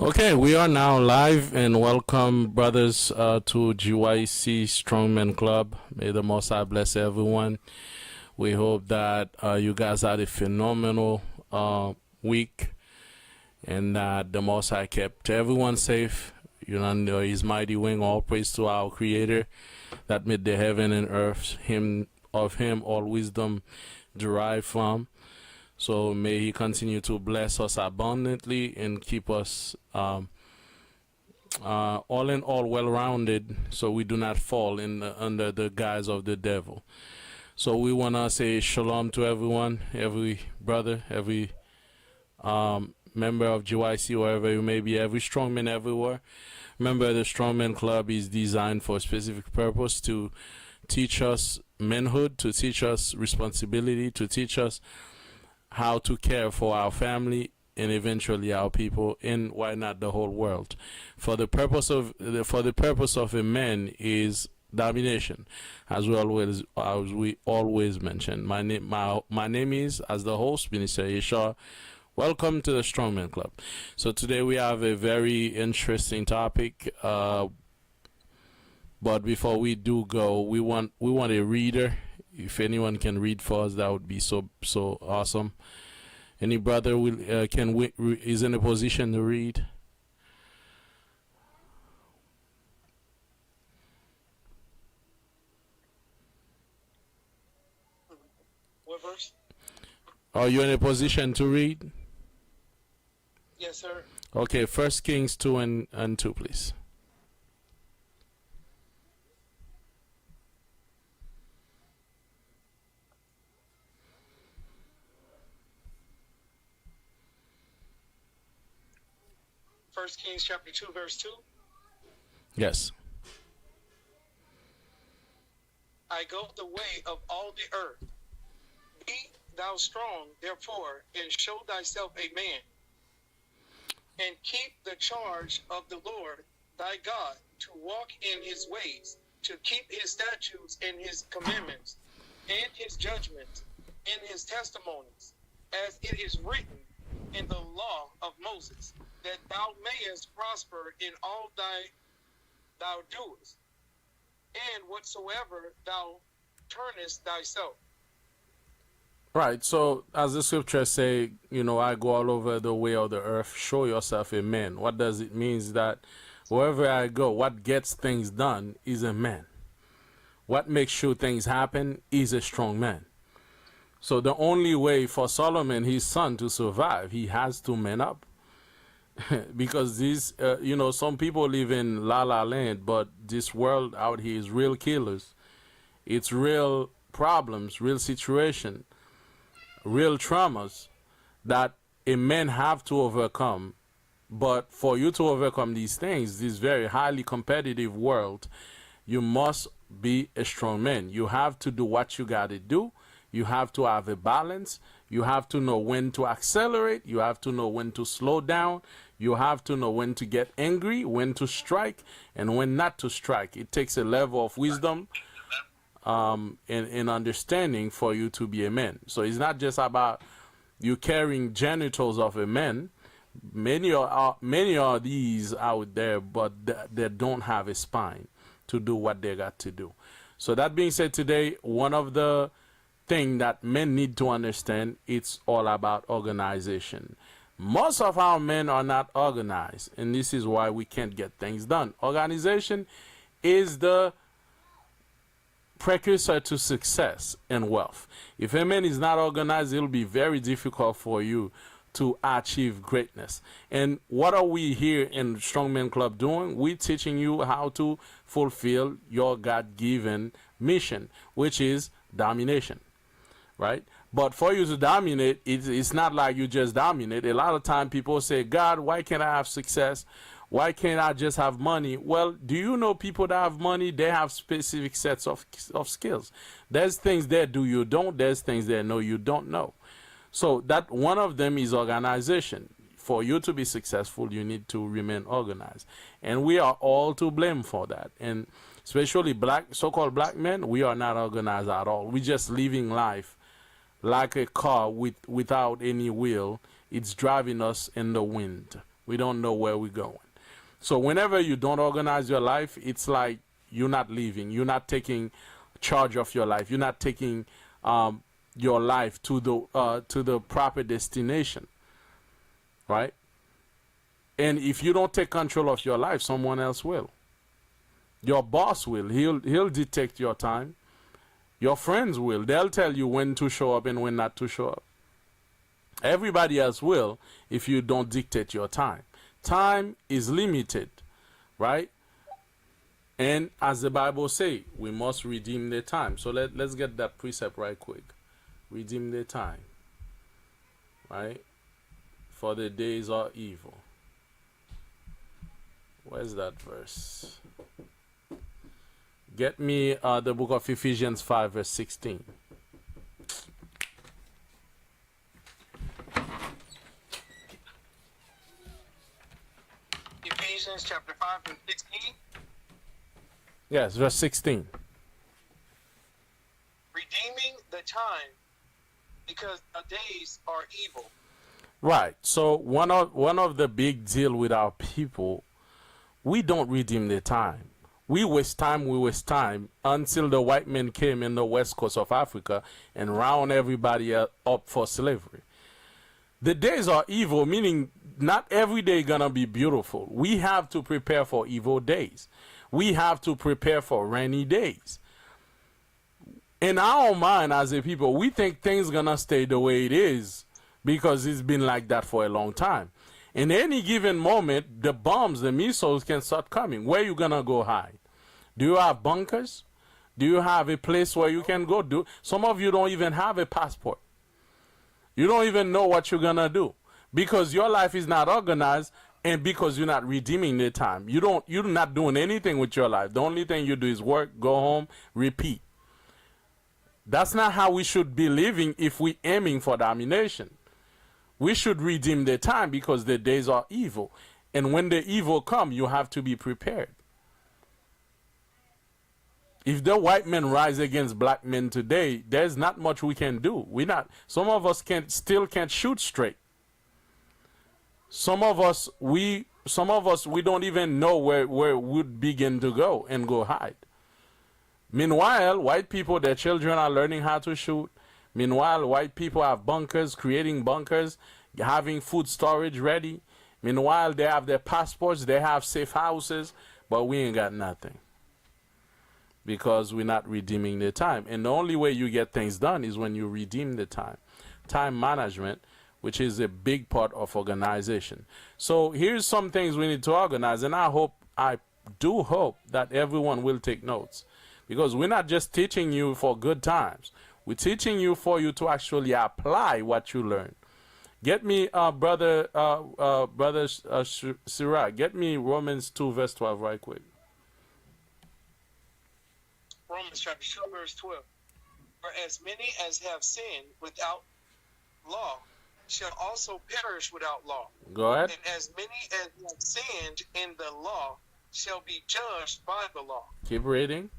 Okay, we are now live and welcome, brothers, to GYC Strongman Club. May the Most High bless everyone. We hope that you guys had a phenomenal week and that the Most High kept everyone safe. You know, under His mighty wing, all praise to our Creator that made the heaven and earth. Of Him all wisdom derived from. So may He continue to bless us abundantly and keep us all in all well-rounded, so we do not fall under the guise of the devil. So we want to say shalom to everyone, every brother, every member of GYC, wherever you may be, every strongman everywhere. Remember, the Strongman Club is designed for a specific purpose, to teach us manhood, to teach us responsibility, to teach us how to care for our family and eventually our people, and why not the whole world. For the purpose of a man is domination, as we always mention. My name is, as the host, Minister Yahawah. Welcome to the Strongman Club. So today we have a very interesting topic. But before we do go, we want a reader. If anyone can read for us, that would be so awesome. Any brother is in a position to read? What verse? Are you in a position to read? Yes, sir. Okay, 1 Kings 2 and 2, please. First Kings chapter 2, verse 2. Yes. I go the way of all the earth. Be thou strong, therefore, and show thyself a man, and keep the charge of the Lord thy God, to walk in his ways, to keep his statutes and his commandments, and his judgments, and his testimonies, as it is written in the law of Moses, that thou mayest prosper in all thou doest, and whatsoever thou turnest thyself. Right, so as the scriptures say, I go all over the way of the earth, show yourself a man. What does it mean? Is that wherever I go, what gets things done is a man. What makes sure things happen is a strong man. So the only way for Solomon, his son, to survive, he has to man up. Because these, some people live in la la land, but this world out here is real killers. It's real problems, real situation, real traumas that a man have to overcome. But for you to overcome these things, this very highly competitive world, you must be a strong man. You have to do what you got to do. You have to have a balance. You have to know when to accelerate. You have to know when to slow down. You have to know when to get angry, when to strike, and when not to strike. It takes a level of wisdom and understanding for you to be a man. So it's not just about you carrying genitals of a man. Many are these out there, but they don't have a spine to do what they got to do. So that being said, today, one of the thing that men need to understand, it's all about organization. Most of our men are not organized, and this is why we can't get things done. Organization is the precursor to success and wealth. If a man is not organized, it'll be very difficult for you to achieve greatness. And what are we here in Strongman Club doing? We're teaching you how to fulfill your God-given mission, which is domination. Right? But for you to dominate, it's not like you just dominate. A lot of time people say, God, why can't I have success? Why can't I just have money? Well, do you know people that have money, they have specific sets of skills. There's things they do you don't. There's things they know you don't know. So that one of them is organization. For you to be successful, you need to remain organized. And we are all to blame for that. And especially so-called black men, we are not organized at all. We're just living life like a car without any wheel. It's driving us in the wind. We don't know where we're going. So whenever you don't organize your life, it's like you're not living. You're not taking charge of your life. You're not taking your life to the proper destination, right? And if you don't take control of your life, someone else will. Your boss will. He'll detect your time. Your friends will. They'll tell you when to show up and when not to show up. Everybody else will if you don't dictate your time. Time is limited, right? And as the Bible says, we must redeem the time. So let's get that precept right quick. Redeem the time, right? For the days are evil. Where's that verse? Get me the book of Ephesians 5, verse 16. Ephesians chapter 5 and 16. Yes, verse 16. Redeeming the time because the days are evil. Right. So one of the big deal with our people, we don't redeem the time. We waste time until the white men came in the west coast of Africa and round everybody up for slavery. The days are evil, meaning not every day gonna be beautiful. We have to prepare for evil days. We have to prepare for rainy days. In our mind as a people, we think things gonna stay the way it is because it's been like that for a long time. In any given moment, the bombs, the missiles can start coming. Where you gonna go hide? Do you have bunkers? Do you have a place where you can go? Some of you don't even have a passport. You don't even know what you're gonna do because your life is not organized and because you're not redeeming the time. You're not doing anything with your life. The only thing you do is work, go home, repeat. That's not how we should be living if we're aiming for domination. We should redeem the time because the days are evil. And when the evil come, you have to be prepared. If the white men rise against black men today, there's not much we can do. Some of us still can't shoot straight. Some of us we don't even know where we'd begin to go and go hide. Meanwhile, white people, their children are learning how to shoot. Meanwhile, white people have bunkers, creating bunkers, having food storage ready. Meanwhile, they have their passports, they have safe houses, but we ain't got nothing. Because we're not redeeming the time. And the only way you get things done is when you redeem the time. Time management, which is a big part of organization. So here's some things we need to organize, and I do hope that everyone will take notes. Because we're not just teaching you for good times. We're teaching you for you to actually apply what you learn. Get me, brother Sirach, get me Romans 2, verse 12 right quick. Romans chapter 2, verse 12. For as many as have sinned without law shall also perish without law. Go ahead. And as many as have sinned in the law shall be judged by the law. Keep reading.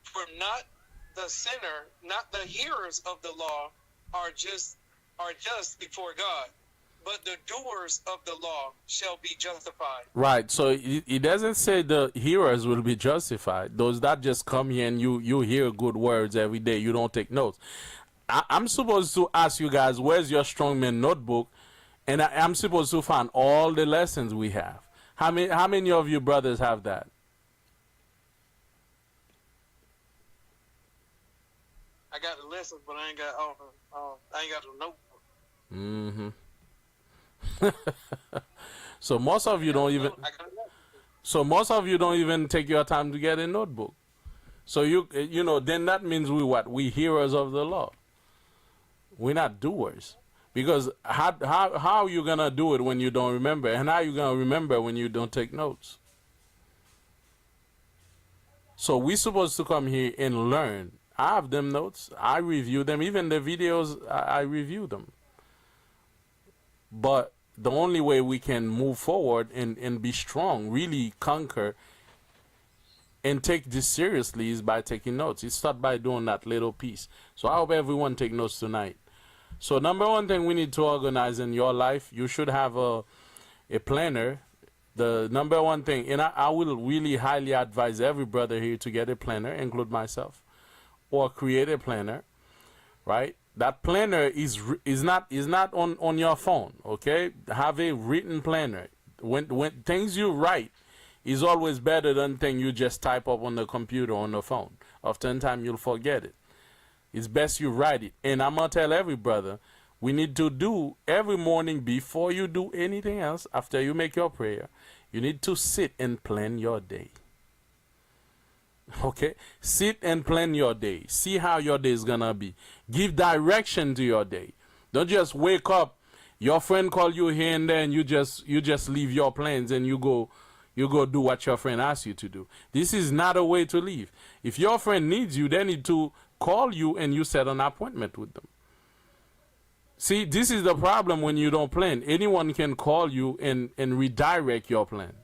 For not the sinner, not the hearers of the law are just before God, but the doers of the law shall be justified. Right. So it doesn't say the hearers will be justified. Those that just come here and you hear good words every day, you don't take notes. I'm supposed to ask you guys, where's your strongman notebook? And I'm supposed to find all the lessons we have. How many of you brothers have that? I got the lessons, but I ain't got the notebook. Mm-hmm. So most of you don't even. So most of you don't even take your time to get a notebook. So then that means we hearers of the law. We're not doers. Because how are you gonna do it when you don't remember? And how are you gonna remember when you don't take notes? So we're supposed to come here and learn. I have them notes. I review them. Even the videos, I review them. But the only way we can move forward and be strong, really conquer, and take this seriously is by taking notes. It starts by doing that little piece. So I hope everyone take notes tonight. So number one thing we need to organize in your life, you should have a planner. The number one thing, and I will really highly advise every brother here to get a planner, include myself, or create a planner, right? That planner is not on your phone, okay? Have a written planner. When things you write is always better than things you just type up on the computer or on the phone. Oftentimes you'll forget it. It's best you write it. And I'm gonna tell every brother, we need to do every morning before you do anything else, after you make your prayer, you need to sit and plan your day. Okay? Sit and plan your day. See how your day is gonna be. Give direction to your day. Don't just wake up, your friend call you here and there, and you just leave your plans and you go do what your friend asks you to do. This is not a way to live. If your friend needs you, they need to call you and you set an appointment with them. See, this is the problem when you don't plan. Anyone can call you and redirect your plan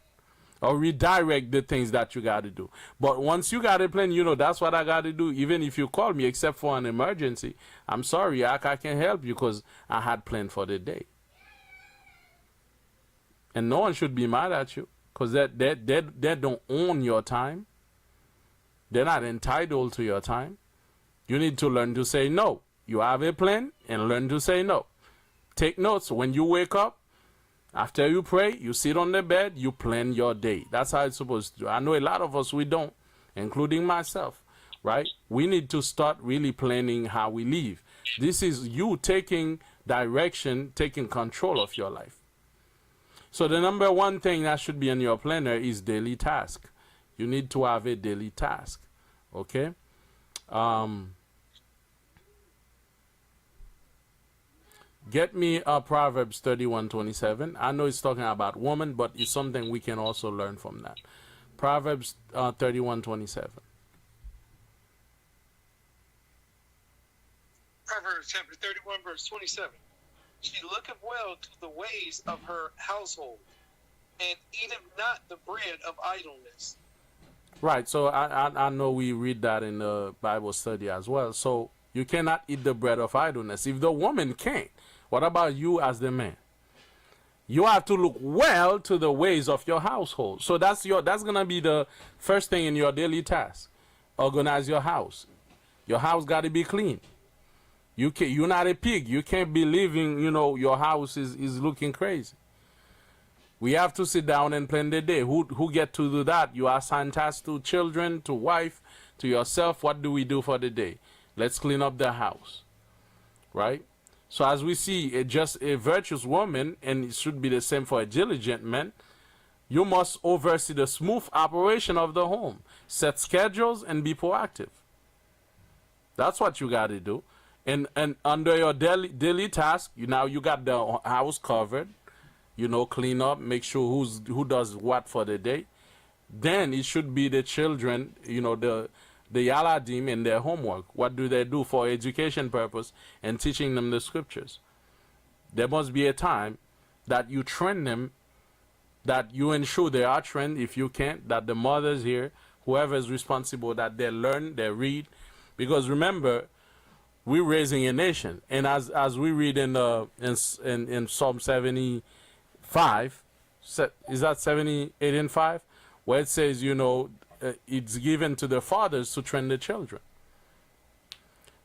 or redirect the things that you got to do. But once you got a plan, you know, that's what I got to do. Even if you call me, except for an emergency, I'm sorry, I can't help you because I had planned for the day. And no one should be mad at you because they don't own your time. They're not entitled to your time. You need to learn to say no. You have a plan and learn to say no. Take notes. When you wake up, after you pray, you sit on the bed, you plan your day. That's how it's supposed to do. I know a lot of us, we don't, including myself, right? We need to start really planning how we live. This is you taking direction, taking control of your life. So the number one thing that should be in your planner is daily task. You need to have a daily task, okay? Get me Proverbs 31:27. I know it's talking about woman, but it's something we can also learn from that. Proverbs 31:27. Proverbs chapter 31, verse 27. She looketh well to the ways of her household, and eateth not the bread of idleness. Right, so I know we read that in the Bible study as well. So you cannot eat the bread of idleness. If the woman can't, what about you as the man? You have to look well to the ways of your household. So that's gonna be the first thing in your daily task. Organize your house. Your house got to be clean. You're not a pig. You can't be living, you know, your house is looking crazy. We have to sit down and plan the day. Who get to do that? You assign tasks to children, to wife, to yourself. What do we do for the day? Let's clean up the house, right? So as we see, just a virtuous woman, and it should be the same for a diligent man, you must oversee the smooth operation of the home. Set schedules and be proactive. That's what you got to do. And under your daily task, you got the house covered. You know, clean up, make sure who does what for the day. Then it should be the children, you know, the Yaladim and their homework. What do they do for education purpose and teaching them the scriptures? There must be a time that you train them, that you ensure they are trained. If you can't, that the mothers here, whoever is responsible, that they learn, they read. Because remember, we're raising a nation. And as we read in Psalm 75, is that 78 and 5? Where it says, you know, it's given to the fathers to train the children.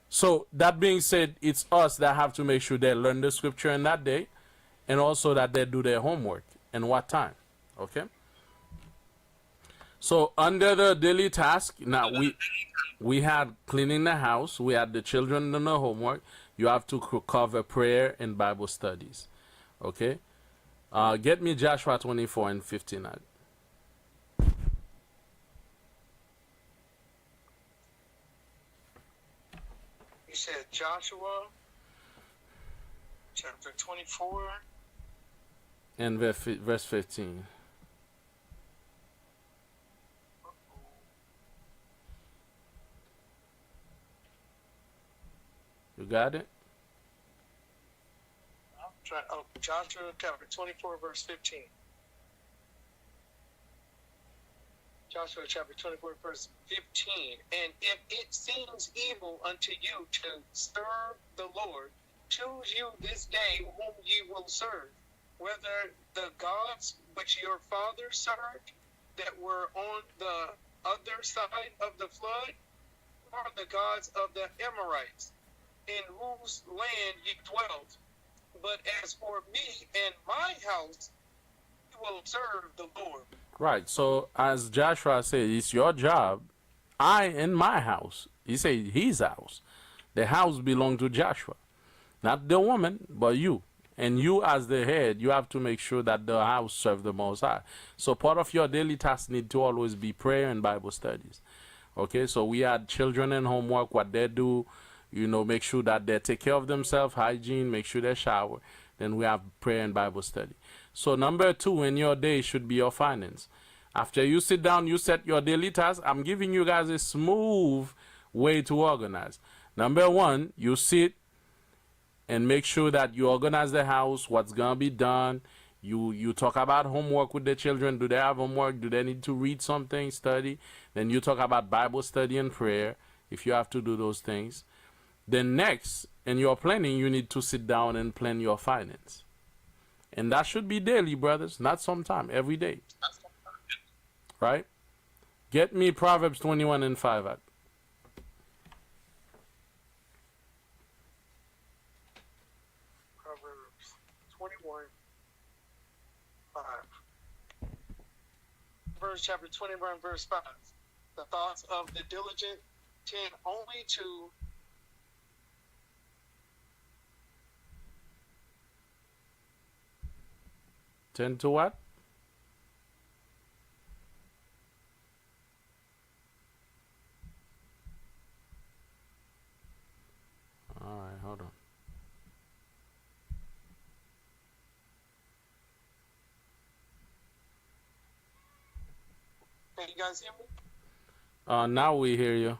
So that being said, it's us that have to make sure they learn the scripture in that day, and also that they do their homework and what time. Okay? So under the daily task, now we had cleaning the house, we had the children doing the homework. You have to cover prayer and Bible studies. Okay? Get me Joshua 24 and 59. He said Joshua chapter 24 and verse 15. You got it? Joshua chapter 24 verse 15. Joshua chapter 24 verse 15. And if it seems evil unto you to serve the Lord, choose you this day whom ye will serve, whether the gods which your fathers served that were on the other side of the flood, or the gods of the Amorites, in whose land ye dwelt. But as for me and my house, we will serve the Lord. Right. So as Joshua said, it's your job. I in my house. He said his house. The house belongs to Joshua. Not the woman, but you. And you as the head, you have to make sure that the house serves the Most High. So part of your daily task need to always be prayer and Bible studies. Okay, so we had children and homework, what they do, you know, make sure that they take care of themselves, hygiene, make sure they shower. Then we have prayer and Bible study. So number 2 in your day should be your finance. After you sit down, you set your daily task. I'm giving you guys a smooth way to organize. Number 1, you sit and make sure that you organize the house, what's going to be done. You talk about homework with the children. Do they have homework? Do they need to read something, study? Then you talk about Bible study and prayer, if you have to do those things. Then next, in your planning, you need to sit down and plan your finance. And that should be daily, brothers, not sometime, every day. Right? Get me Proverbs 21 and 5 out. Proverbs 21, 5. Verse chapter 21, verse 5. The thoughts of the diligent tend only to Tend to what? All right, hold on. Can you guys hear me? Now we hear you.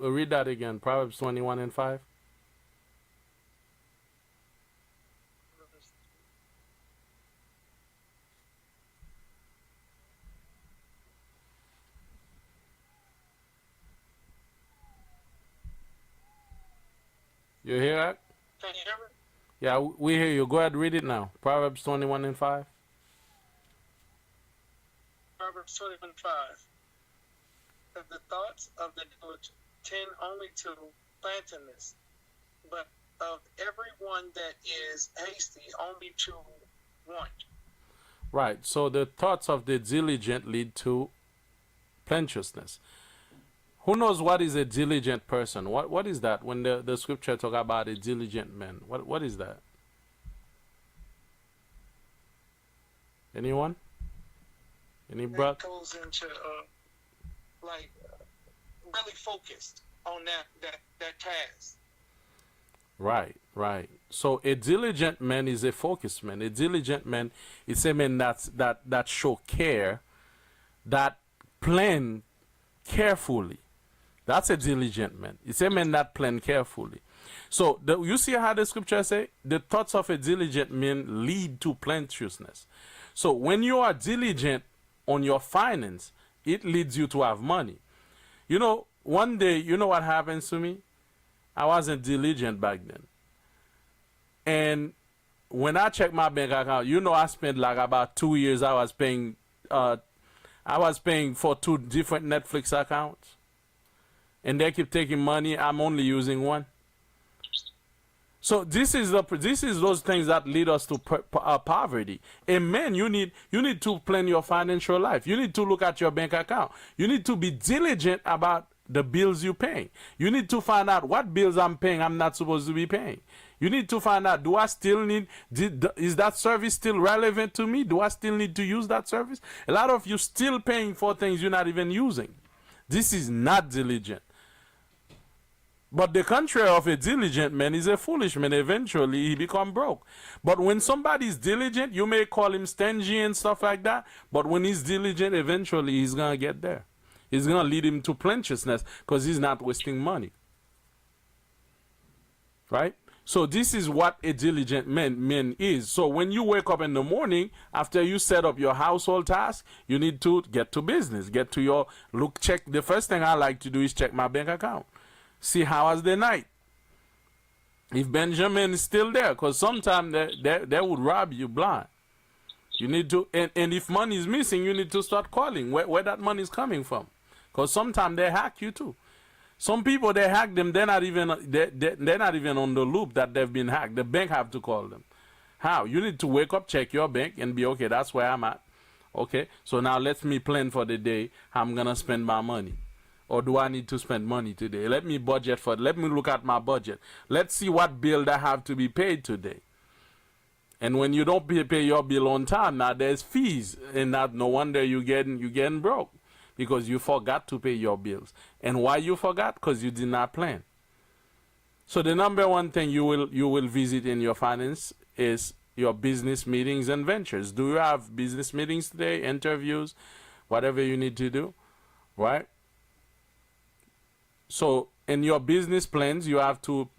Read that again. Proverbs 21 and 5. You hear that? Can you hear me? Yeah, we hear you. Go ahead, read it now. Proverbs 21 and 5. Proverbs 21, 5. That the thoughts of the diligent tend only to plenteousness, but of everyone that is hasty only to want. Right. So the thoughts of the diligent lead to plenteousness. Who knows what is a diligent person? What is that when the scripture talk about a diligent man? What is that? Anyone? Any brother? It goes into really focused on that task. Right. So a diligent man is a focused man. A diligent man is a man that show care, that plan carefully. That's a diligent man. It's a man that plan carefully. So you see how the scripture say the thoughts of a diligent man lead to plenteousness. So when you are diligent on your finance, it leads you to have money. You know, one day, you know what happens to me? I wasn't diligent back then. And when I check my bank account, you know, I spent like about 2 years. I was paying for 2 different Netflix accounts. And they keep taking money. I'm only using one. So this is those things that lead us to poverty. And man, you need to plan your financial life. You need to look at your bank account. You need to be diligent about the bills you pay. You need to find out what bills I'm paying I'm not supposed to be paying. You need to find out, do I still need, is that service still relevant to me? Do I still need to use that service? A lot of you still paying for things you're not even using. This is not diligent. But the contrary of a diligent man is a foolish man. Eventually, he become broke. But when somebody is diligent, you may call him stingy and stuff like that. But when he's diligent, eventually he's going to get there. It's going to lead him to plenteousness because he's not wasting money. Right? So this is what a diligent man is. So when you wake up in the morning, after you set up your household task, you need to get to business. Get to your check. The first thing I like to do is check my bank account. See how was the night. If Benjamin is still there, because sometimes they would rob you blind. You need to, and if money is missing, you need to start calling where that money is coming from. Because sometimes they hack you too. Some people, they hack them, they're not even on the loop that they've been hacked. The bank have to call them. How? You need to wake up, check your bank, and be okay, that's where I'm at. Okay, so now let me plan for the day how I'm going to spend my money. Or do I need to spend money today? Let me budget for it. Let me look at my budget. Let's see what bill that have to be paid today. And when you don't pay your bill on time, now there's fees. And that no wonder you're getting broke. Because you forgot to pay your bills. And why you forgot? Because you did not plan. So the number one thing you will visit in your finance is your business meetings and ventures. Do you have business meetings today, interviews, whatever you need to do, right? So in your business plans, you have to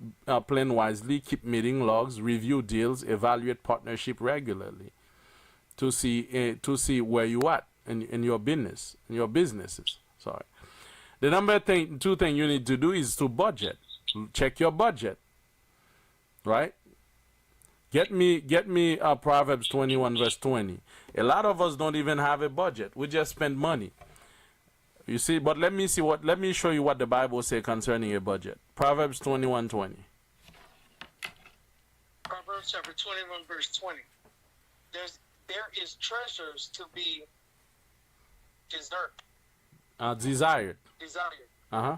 plan wisely, keep meeting logs, review deals, evaluate partnership regularly to see where you at in your business, in your businesses. Sorry. The two thing you need to do is to budget. Check your budget, right? Get me Proverbs 21 verse 20. A lot of us don't even have a budget. We just spend money. You see, but let me show you what the Bible says concerning a budget. Proverbs 21:20. Proverbs chapter 21 verse 20. There is treasures to be desired. Desired. Uh-huh.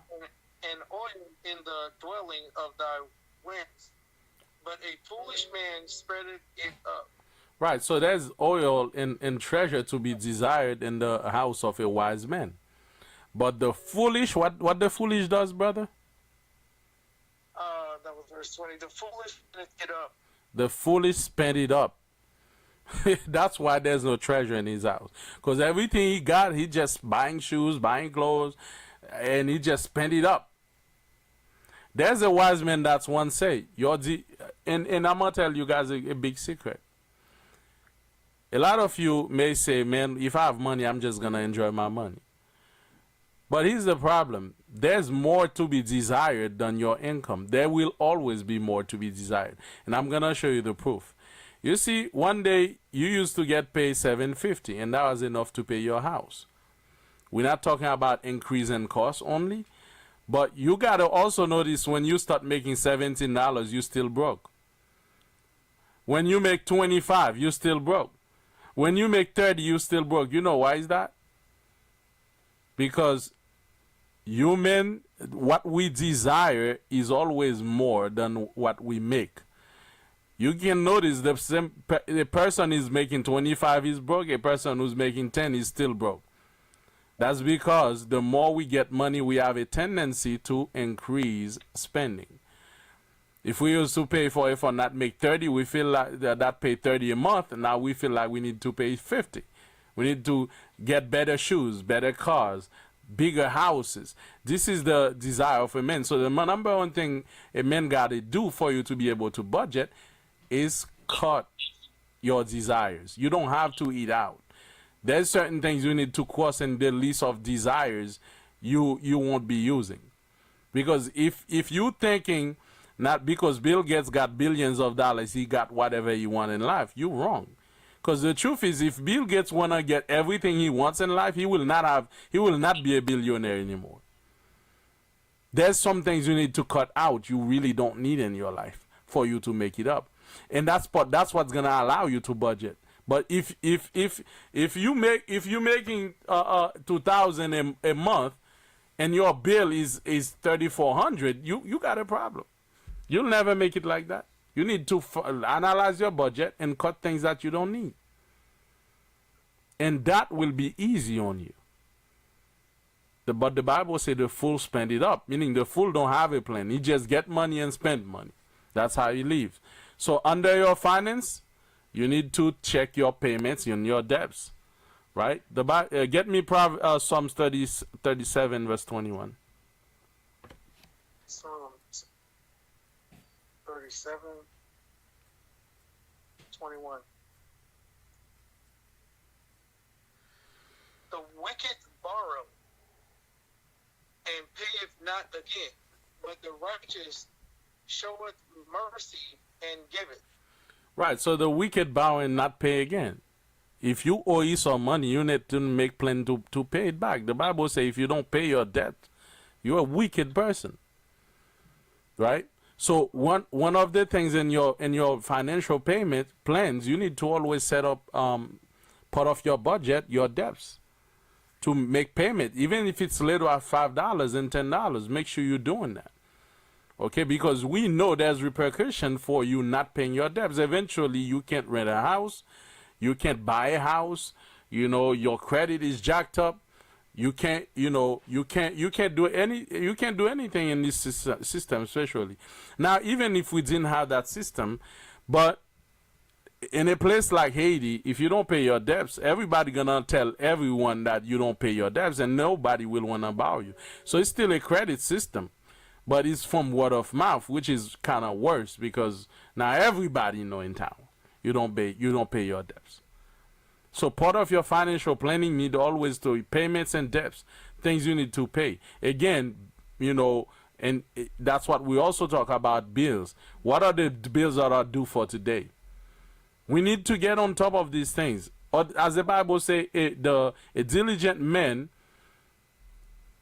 And oil in the dwelling of thy winds. But a foolish man spreadeth it up. Right, so there's oil and treasure to be desired in the house of a wise man. But the foolish, what the foolish does, brother? That was verse 20. The foolish spent it up. The foolish spent it up. That's why there's no treasure in his house. Because everything he got, he just buying shoes, buying clothes, and he just spent it up. There's a wise man that's once said, and I'm going to tell you guys a big secret. A lot of you may say, man, if I have money, I'm just going to enjoy my money. But here's the problem. There's more to be desired than your income. There will always be more to be desired. And I'm going to show you the proof. You see, one day you used to get paid $750, and that was enough to pay your house. We're not talking about increase in cost only. But you got to also notice when you start making $17, you still broke. When you make 25, you still broke. When you make 30, you still broke. You know why is that? Because human, what we desire is always more than what we make. You can notice the person is making 25 is broke. A person who's making 10 is still broke. That's because the more we get money, we have a tendency to increase spending. If we used to pay for not make 30, we feel like that pay 30 a month, and now we feel like we need to pay 50. We need to get better shoes, better cars, bigger houses. This is the desire of a man. So the number one thing a man got to do for you to be able to budget is cut your desires. You don't have to eat out. There's certain things you need to cross in the list of desires you won't be using. Because if you thinking not because Bill Gates got billions of dollars, he got whatever he want in life, you're wrong. Because the truth is, if Bill Gates wanna get everything he wants in life, he will not be a billionaire anymore. There's some things you need to cut out you really don't need in your life for you to make it up. And that's what's gonna allow you to budget. But if you're making $2,000 a month and your bill is $3,400, you got a problem. You'll never make it like that. You need to analyze your budget and cut things that you don't need, and that will be easy on you. But the Bible says the fool spend it up, meaning the fool don't have a plan. He just get money and spend money. That's how he lives. So under your finance, you need to check your payments and your debts, right? Get me Psalms 37 verse 21. Psalms 37, 21. The wicked borrow and payeth not again, but the righteous showeth mercy and giveth. Right. So the wicked bow and not pay again. If you owe Esau money, you need to make plan to pay it back. The Bible says if you don't pay your debt, you're a wicked person. Right? So one of the things in your financial payment plans, you need to always set up part of your budget, your debts, to make payment. Even if it's little at $5 and $10, make sure you're doing that. Okay, because we know there's repercussion for you not paying your debts. Eventually, you can't rent a house, you can't buy a house. You know, your credit is jacked up. You can't, you can't do anything in this system, especially now. Even if we didn't have that system, but in a place like Haiti, if you don't pay your debts, everybody gonna tell everyone that you don't pay your debts, and nobody will wanna borrow you. So it's still a credit system, but it's from word of mouth, which is kind of worse because now everybody know in town you don't pay your debts. So part of your financial planning need always to payments and debts, things you need to pay. Again, and that's what we also talk about, bills. What are the bills that are due for today? We need to get on top of these things. Or, as the Bible says, a diligent man,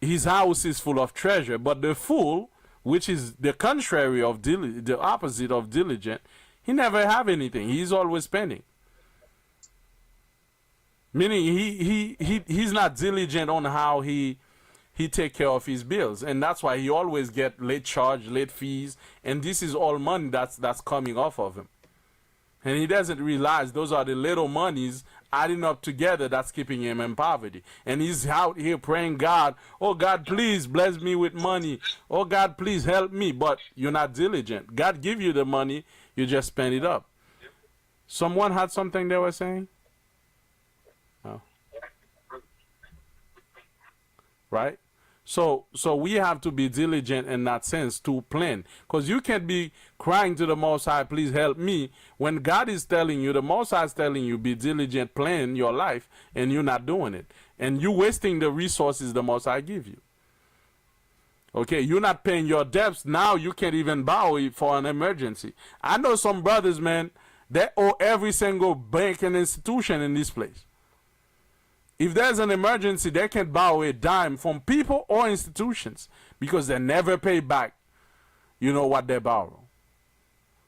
his house is full of treasure, but the fool, which is the contrary of the opposite of diligent, he never have anything. He's always spending. Meaning he's not diligent on how he take care of his bills, and that's why he always get late charge, late fees, and this is all money that's coming off of him. And he doesn't realize those are the little monies adding up together that's keeping him in poverty. And he's out here praying God, oh God, please bless me with money. Oh God, please help me. But you're not diligent. God give you the money, you just spend it up. Someone had something they were saying? Oh. Right? So we have to be diligent in that sense to plan. Because you can't be crying to the Most High, please help me, when God is telling you, the Most High is telling you, be diligent, plan your life, and you're not doing it. And you're wasting the resources the Most High give you. Okay, you're not paying your debts. Now you can't even borrow it for an emergency. I know some brothers, man, they owe every single bank and institution in this place. If there's an emergency, they can borrow a dime from people or institutions because they never pay back, what they borrow.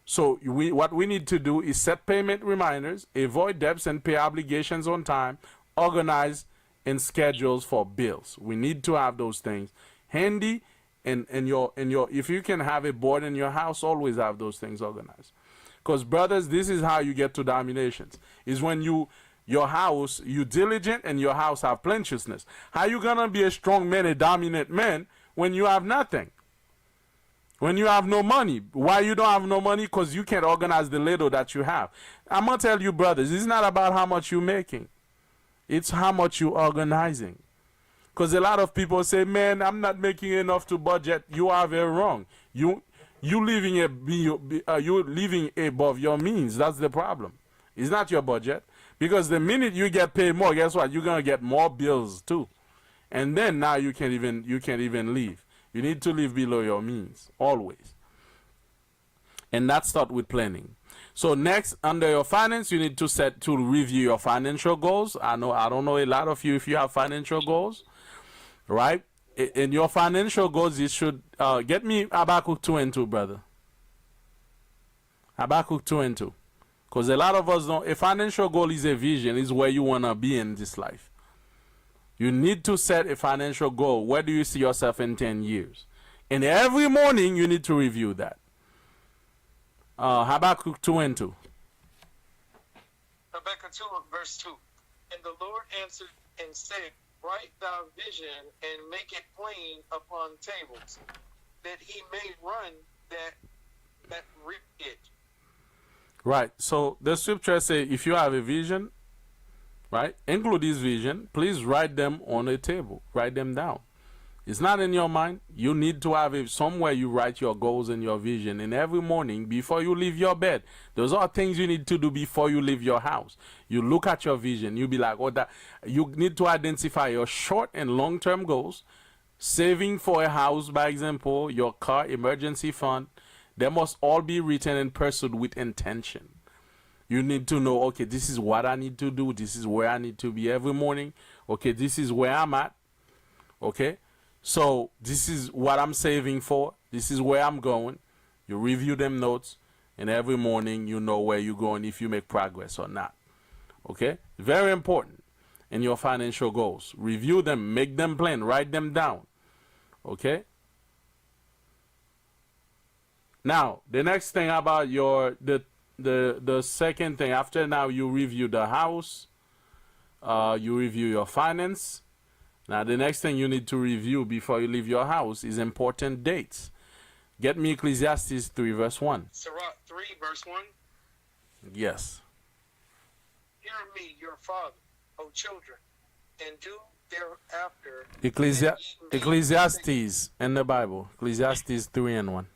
So what we need to do is set payment reminders, avoid debts and pay obligations on time, organize and schedules for bills. We need to have those things handy, and if you can have a board in your house, always have those things organized. Because brothers, this is how you get to dominations. Is when your house, you diligent, and your house have plenteousness. How you gonna be a strong man, a dominant man, when you have nothing? When you have no money. Why you don't have no money? Because you can't organize the little that you have. I'm gonna tell you, brothers, it's not about how much you're making. It's how much you're organizing. Because a lot of people say, man, I'm not making enough to budget. You are very wrong. You're living above your means. That's the problem. It's not your budget. Because the minute you get paid more, guess what? You're gonna get more bills too, and then now you can't even live. You need to live below your means always, and that starts with planning. So next, under your finance, you need to review your financial goals. I don't know a lot of you if you have financial goals, right? In your financial goals, you should get me Habakkuk 2:2, brother. Habakkuk 2:2. Because a lot of us don't. A financial goal is a vision, is where you want to be in this life. You need to set a financial goal. Where do you see yourself in 10 years? And every morning you need to review that. Habakkuk 2:2. Habakkuk 2, verse 2. And the Lord answered and said, write thy vision and make it plain upon tables, that he may run that read it. Right. So the scripture says, if you have a vision, right, include this vision, please write them on a table. Write them down. It's not in your mind. You need to have it somewhere you write your goals and your vision. And every morning before you leave your bed, those are things you need to do before you leave your house. You look at your vision. You be like, oh, that. You need to identify your short and long-term goals. Saving for a house, by example, your car emergency fund, They must all be written and pursued with intention. You need to know, okay, this is what I need to do. This is where I need to be every morning. Okay, this is where I'm at. Okay, so this is what I'm saving for. This is where I'm going. You review them notes, and every morning you know where you're going, if you make progress or not. Okay, very important in your financial goals. Review them, make them plain, write them down. Okay. Now, the next thing about the second thing, after now you review the house, you review your finance. Now, the next thing you need to review before you leave your house is important dates. Get me Ecclesiastes 3 verse 1. Sirach 3 verse 1. Yes. Hear me, your father, O children, and do thereafter. Ecclesiastes in the Bible. Ecclesiastes 3 and 1.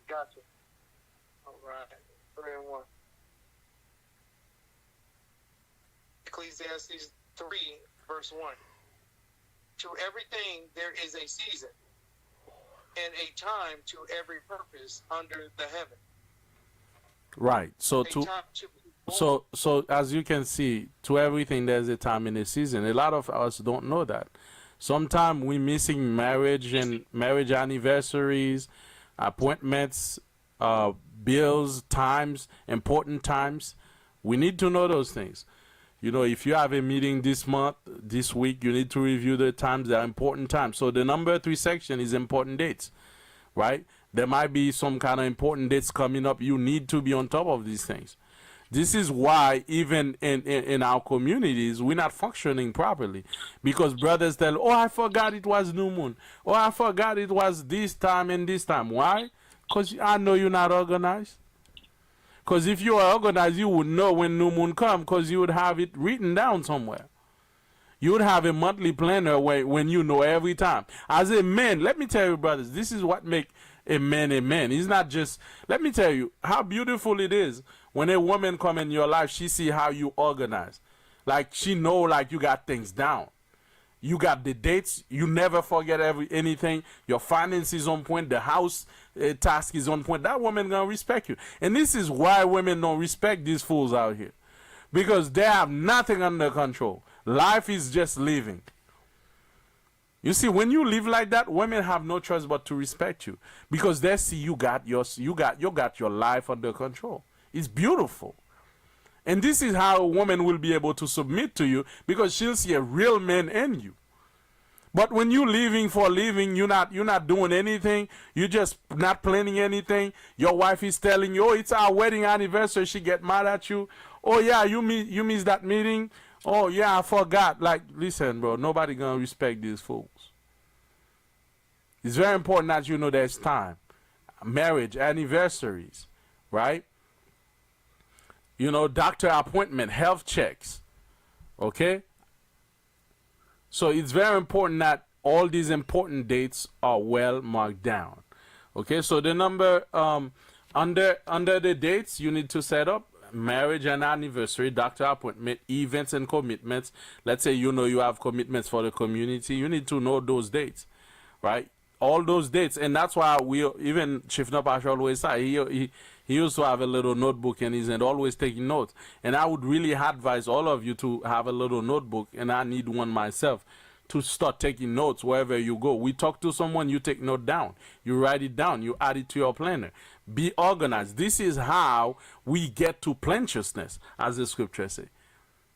Gotcha. All right. 3 and 1. Ecclesiastes 3 verse 1. To everything there is a season, and a time to every purpose under the heaven. Right. So as you can see, to everything there's a time and a season. A lot of us don't know that. Sometimes we missing marriage and marriage anniversaries, appointments, bills, times, important times. We need to know those things. You know, if you have a meeting this month, this week, you need to review the times, the important times. So the number 3 section is important dates, right? There might be some kind of important dates coming up. You need to be on top of these things. This is why even in our communities, we're not functioning properly. Because brothers tell, oh, I forgot it was new moon. Oh, I forgot it was this time and this time. Why? Because I know you're not organized. Because if you are organized, you would know when new moon comes, because you would have it written down somewhere. You would have a monthly planner when you know every time. As a man, let me tell you, brothers, this is what makes a man a man. It's not just, let me tell you how beautiful it is when a woman come in your life, she see how you organize. Like she know like you got things down. You got the dates. You never forget anything. Your finances on point. The house task is on point. That woman gonna respect you. And this is why women don't respect these fools out here, because they have nothing under control. Life is just living. You see, when you live like that, women have no choice but to respect you, because they see you got your life under control. It's beautiful. And this is how a woman will be able to submit to you, because she'll see a real man in you. But when you're living for living, you're not doing anything. You're just not planning anything. Your wife is telling you, oh, it's our wedding anniversary. She get mad at you. Oh, yeah, you missed that meeting. Oh, yeah, I forgot. Like, listen, bro, nobody gonna respect these fools. It's very important that you know there's time. Marriage, anniversaries, right? You know, doctor appointment, health checks. Okay? So it's very important that all these important dates are well marked down. Okay? So the number under the dates you need to set up marriage and anniversary, doctor appointment, events and commitments. Let's say you know you have commitments for the community. You need to know those dates, right? All those dates. And that's why even Chief Napash always say he used to have a little notebook and he's always taking notes. And I would really advise all of you to have a little notebook, and I need one myself, to start taking notes wherever you go. We talk to someone, you take note down. You write it down. You add it to your planner. Be organized. This is how we get to plenteousness, as the scripture says.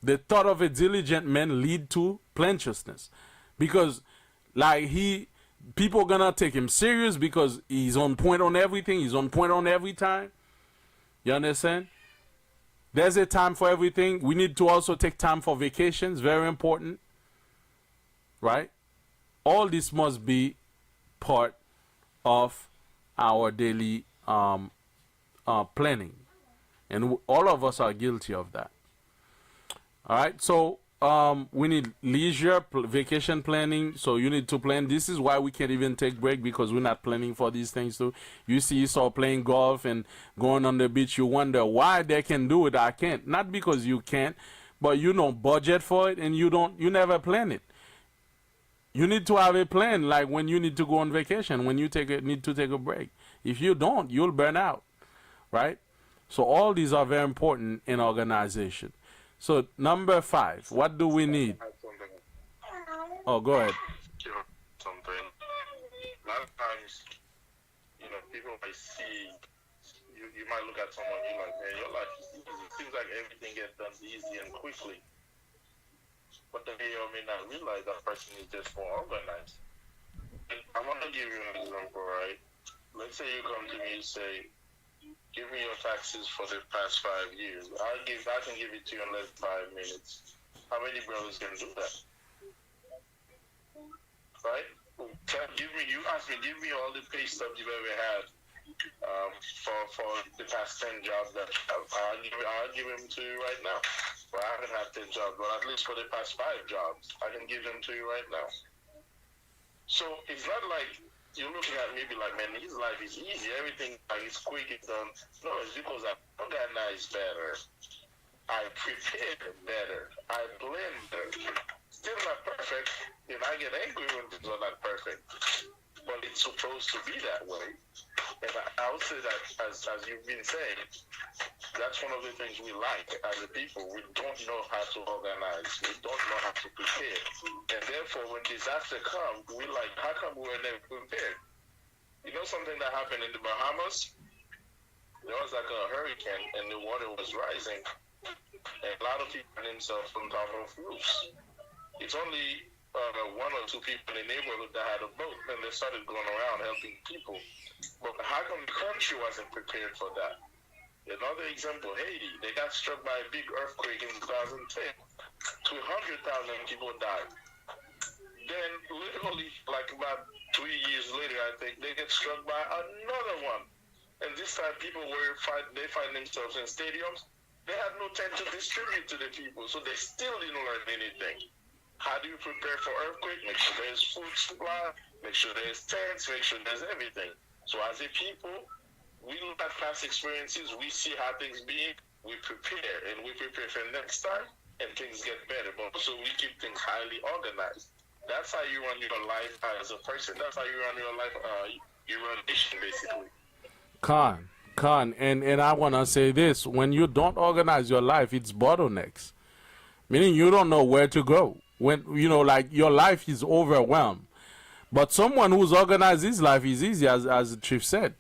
The thought of a diligent man lead to plenteousness. Because people gonna take him serious because he's on point on everything. He's on point on every time. You understand? There's a time for everything. We need to also take time for vacations. Very important. Right? All this must be part of our daily planning. And all of us are guilty of that. All right? So we need leisure, vacation planning. So you need to plan. This is why we can't even take break, because we're not planning for these things too. You see, playing golf and going on the beach. You wonder why they can do it, I can't. Not because you can't, but you don't budget for it, and you never plan it. You need to have a plan, like when you need to go on vacation, when you need to take a break. If you don't, you'll burn out, right? So all these are very important in organization. So number 5, what do we need? Oh, go ahead. Something. A lot of times, people might see you might look at someone, you're like, man, your life is easy. It seems like everything gets done easy and quickly. But they may or may not realize that person is just more organized. And I want to give you an example, right? Let's say you come to me and say, give me your taxes for the past 5 years. I can give it to you in less than 5 minutes. How many brothers can do that? Right? You ask me, give me all the pay stubs you've ever had for the past 10 jobs that I'll give them to you right now. Well, I haven't had 10 jobs, but at least for the past 5 jobs, I can give them to you right now. So it's not like you're looking at me be like, man, his life is easy, everything is quick, it's done. No, it's because I organize better, I prepare better, I plan better. Still not perfect, and I get angry when things are not perfect. But it's supposed to be that way. And I would say that, as you've been saying, that's one of the things we like as a people. We don't know how to organize. We don't know how to prepare. And therefore, when disaster comes, we're like, how come we were never prepared? You know something that happened in the Bahamas? There was like a hurricane, and the water was rising. And a lot of people found themselves on top of roofs. It's only 1 or 2 people in the neighborhood that had a boat, and they started going around helping people. But how come the country wasn't prepared for that? Another example, Haiti, they got struck by a big earthquake in 2010. 200,000 people died. Then, literally, like about 3 years later, I think, they get struck by another one. And this time, people they find themselves in stadiums. They had no time to distribute to the people, so they still didn't learn anything. How do you prepare for earthquake? Make sure there's food supply, make sure there's tents, make sure there's everything. So as a people, we look at past experiences, we see how things be, we prepare, and we prepare for next time, and things get better. But also we keep things highly organized. That's how you run your life as a person. That's how you run your life, you run a nation, basically. Khan, and I want to say this. When you don't organize your life, it's bottlenecks. Meaning you don't know where to go. When, like your life is overwhelmed. But someone who's organized his life is easy, as the chief said.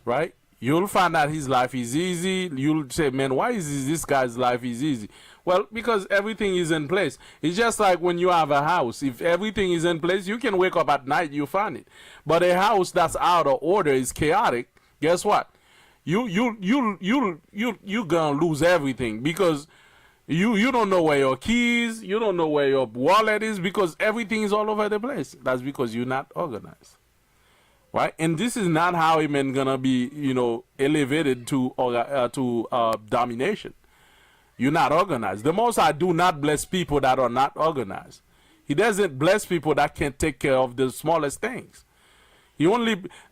Right? You'll find that his life is easy. You'll say, man, why is this guy's life is easy? Well, because everything is in place. It's just like when you have a house. If everything is in place, you can wake up at night, you find it. But a house that's out of order is chaotic. Guess what? You're gonna lose everything, because you don't know where your keys, you don't know where your wallet is, because everything is all over the place. That's because you're not organized, right? And this is not how a man gonna be, elevated to domination. You're not organized. The Most High do not bless people that are not organized. He doesn't bless people that can't take care of the smallest things.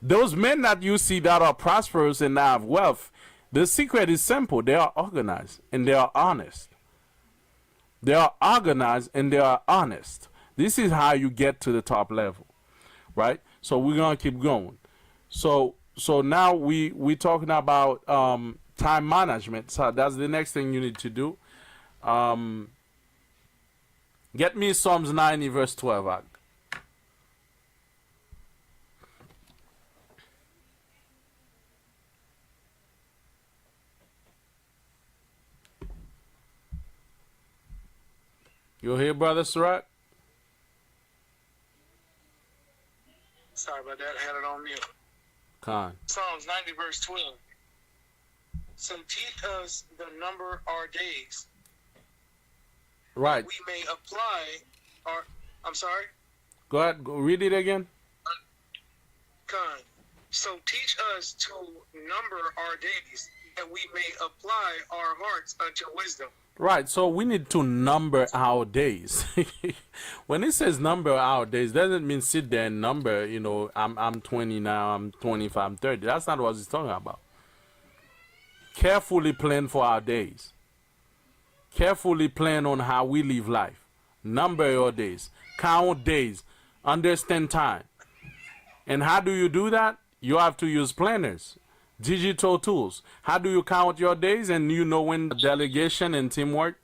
Those men that you see that are prosperous and have wealth, the secret is simple. They are organized and they are honest. They are organized and they are honest. This is how you get to the top level, right? So we're gonna keep going. So now we talking about time management. So that's the next thing you need to do. Get me Psalms 90 verse 12. Ag. You here, Brother Surat? Sorry about that. I had it on mute. Khan. Psalms 90 verse 12. So teach us the number our days. Right. We may apply our... I'm sorry? Go ahead. Go read it again. Khan. So teach us to number our days, that we may apply our hearts unto wisdom. Right, so we need to number our days. When it says number our days, doesn't mean sit there and number, I'm 20 now, I'm 25, I'm 30. That's not what it's talking about. Carefully plan for our days. Carefully plan on how we live life. Number your days. Count days. Understand time. And how do you do that? You have to use planners, digital tools. How do you count your days and you know when delegation and teamwork?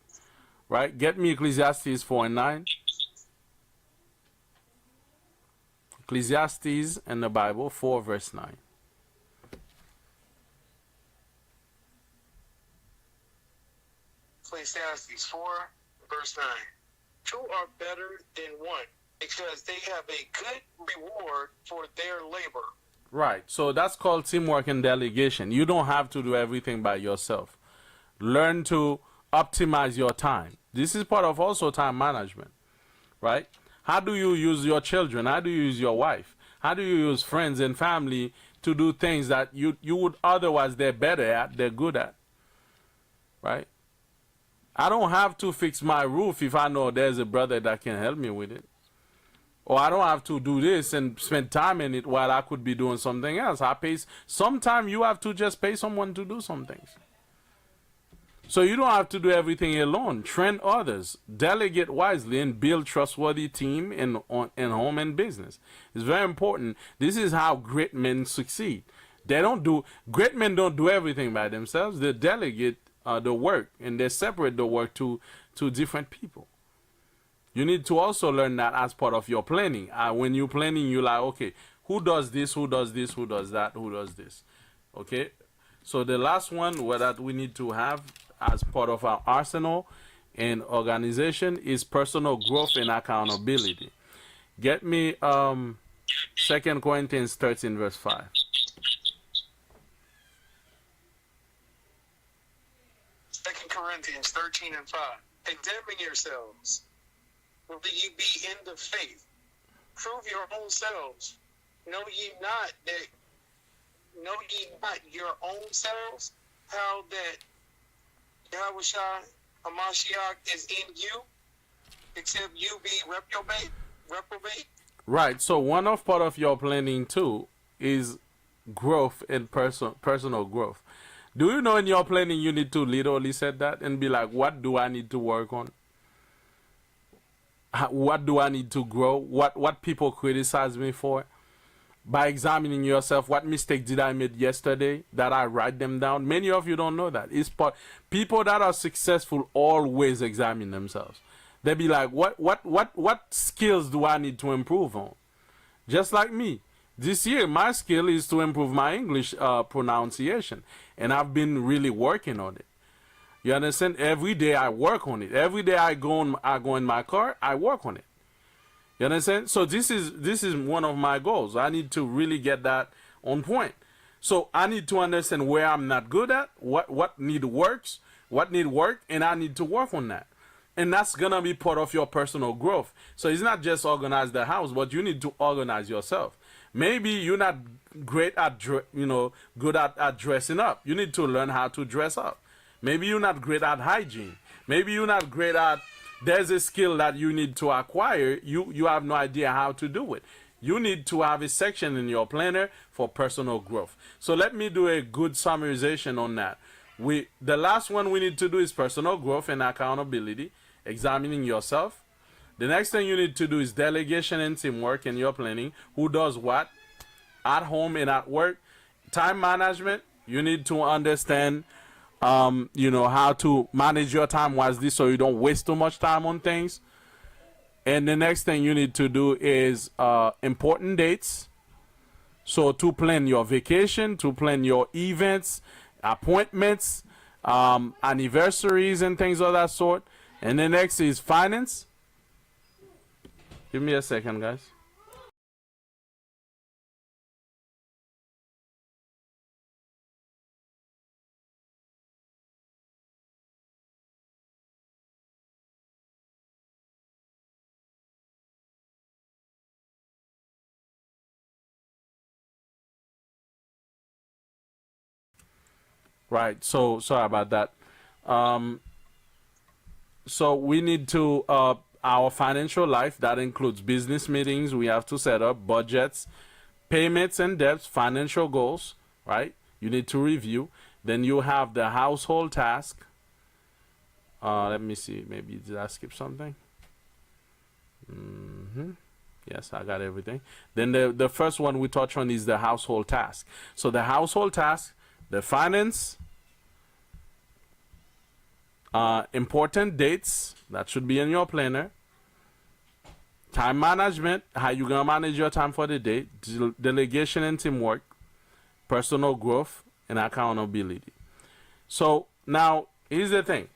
Right? Get me Ecclesiastes 4:9. Ecclesiastes in the Bible 4 verse 9. Ecclesiastes 4, verse 9. Two are better than one, because they have a good reward for their labor. Right. So that's called teamwork and delegation. You don't have to do everything by yourself. Learn to optimize your time. This is part of also time management, right? How do you use your children? How do you use your wife? How do you use friends and family to do things that you would otherwise they're better at, they're good at, right? I don't have to fix my roof if I know there's a brother that can help me with it. Or I don't have to do this and spend time in it while I could be doing something else. Sometimes you have to just pay someone to do some things. So you don't have to do everything alone. Train others, delegate wisely, and build trustworthy team in home and business. It's very important. This is how great men succeed. Great men don't do everything by themselves. They delegate the work, and they separate the work to different people. You need to also learn that as part of your planning. When you're planning, you're like, okay, who does this, who does this, who does that, who does this? Okay? So the last one that we need to have as part of our arsenal and organization is personal growth and accountability. Get me 2 Corinthians 13, verse 5. 2 Corinthians 13 and 5. Examine yourselves, whether ye be in the faith. Prove your own selves. Know ye not your own selves, how that Yahawah Hamashiach is in you, except you be reprobate? Right. So one of part of your planning too is growth and personal growth. Do you know in your planning you need to literally set that and be like, what do I need to work on? What do I need to grow? What people criticize me for? By examining yourself, what mistake did I make yesterday, that I write them down? Many of you don't know that. People that are successful always examine themselves. They be like, what skills do I need to improve on? Just like me. This year, my skill is to improve my English pronunciation, and I've been really working on it. You understand? Every day I work on it. Every day I go in my car, I work on it. You understand? So this is one of my goals. I need to really get that on point. So I need to understand where I'm not good at, what need work, and I need to work on that. And that's gonna be part of your personal growth. So it's not just organize the house, but you need to organize yourself. Maybe you're not great at good at dressing up. You need to learn how to dress up. Maybe you're not great at hygiene. Maybe you're not great at, there's a skill that you need to acquire. You have no idea how to do it. You need to have a section in your planner for personal growth. So let me do a good summarization on that. The last one we need to do is personal growth and accountability, examining yourself. The next thing you need to do is delegation and teamwork in your planning. Who does what at home and at work? Time management. You need to understand how to manage your time wisely so you don't waste too much time on things. And the next thing you need to do is important dates. So to plan your vacation, to plan your events, appointments, anniversaries and things of that sort. And the next is finance. Give me a second, guys. Right. So sorry about that. So we need to our financial life, that includes business meetings. We have to set up budgets, payments and debts, financial goals. Right. You need to review. Then you have the household task. Let me see. Maybe did I skip something? Yes, I got everything. Then the first one we touch on is the household task. So the household task, the finance, important dates that should be in your planner, time management, how you gonna manage your time for the day, delegation and teamwork, personal growth, and accountability. So now here's the thing.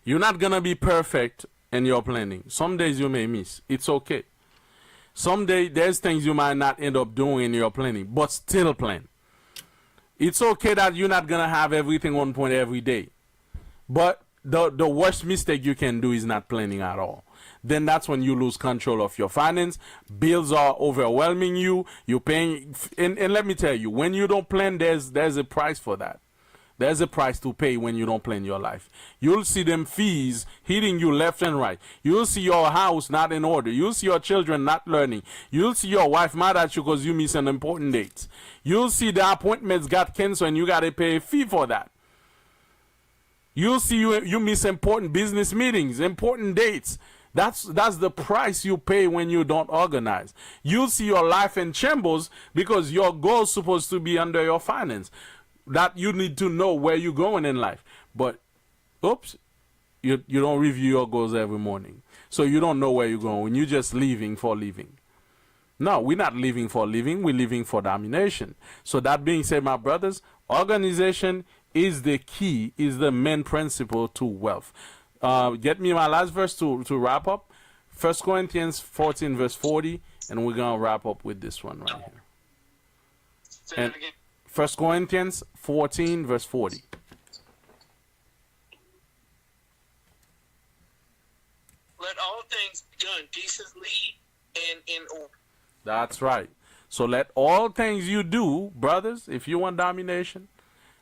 You're not gonna be perfect in your planning. Some days you may miss. It's okay. Someday there's things you might not end up doing in your planning, but still plan. It's okay that you're not gonna have everything on point every day. But the worst mistake you can do is not planning at all. Then that's when you lose control of your finance. Bills are overwhelming you. You're paying, and let me tell you, when you don't plan, there's a price for that. There's a price to pay when you don't plan your life. You'll see them fees hitting you left and right. You'll see your house not in order. You'll see your children not learning. You'll see your wife mad at you because you miss an important date. You'll see the appointments got canceled and you got to pay a fee for that. You'll see you miss important business meetings, important dates. That's the price you pay when you don't organize. You'll see your life in shambles because your goal's supposed to be under your finance. That you need to know where you're going in life. But, oops, you don't review your goals every morning. So you don't know where you're going. You're just leaving for living. No, we're not living for living. We're living for domination. So that being said, my brothers, organization is the key, is the main principle to wealth. Get me my last verse to wrap up. 1 Corinthians 14, verse 40, and we're going to wrap up with this one right here. Say And that again. 1 Corinthians 14, verse 40. Let all things be done decently and in order. That's right. So let all things you do, brothers, if you want domination,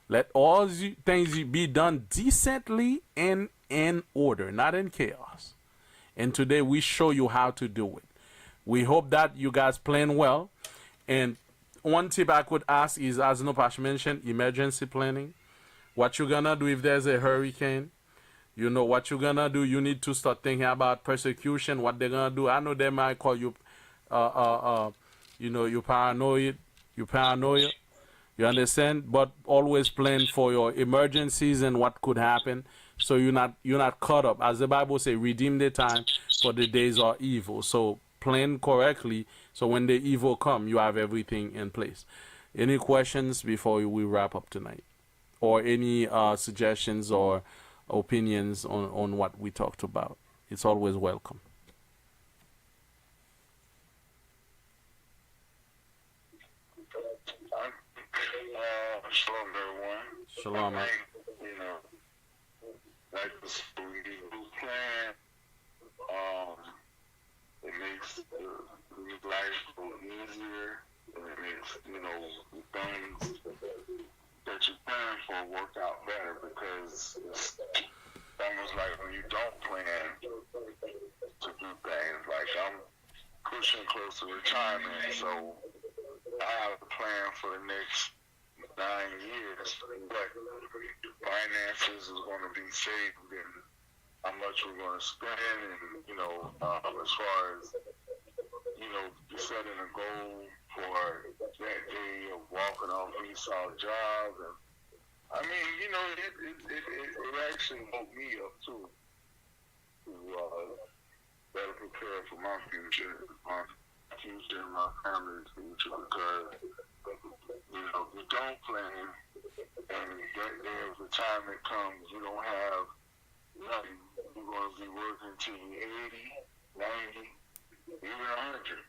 let all things be done decently and in order, not in chaos. And today we show you how to do it. We hope that you guys plan well. And one tip I could ask is, as Nopash mentioned, emergency planning. What you're going to do if there's a hurricane. You know what you're going to do. You need to start thinking about persecution, what they're going to do. I know they might call you, you paranoid. You paranoia. You understand? But always plan for your emergencies and what could happen, so you're not caught up. As the Bible says, redeem the time, for the days are evil. So plan correctly, so when the evil come, you have everything in place. Any questions before we wrap up tonight, or any suggestions or opinions on what we talked about? It's always welcome. Shalom, everyone. Shalom. I think, like the new plan, it makes life go easier, and it makes, the things that you plan for work out better, because it's almost like when you don't plan to do things, like I'm pushing close to retirement, so I have a plan for the next 9 years, but finances is going to be saved and how much we're going to spend, and as far as setting a goal for that day of walking off Esau's job, and I mean, it actually woke me up too to better prepare for my future and my family's future, because you don't plan, and that day of retirement comes, you don't have nothing. You're going to be working till you're 80, 90, even 100.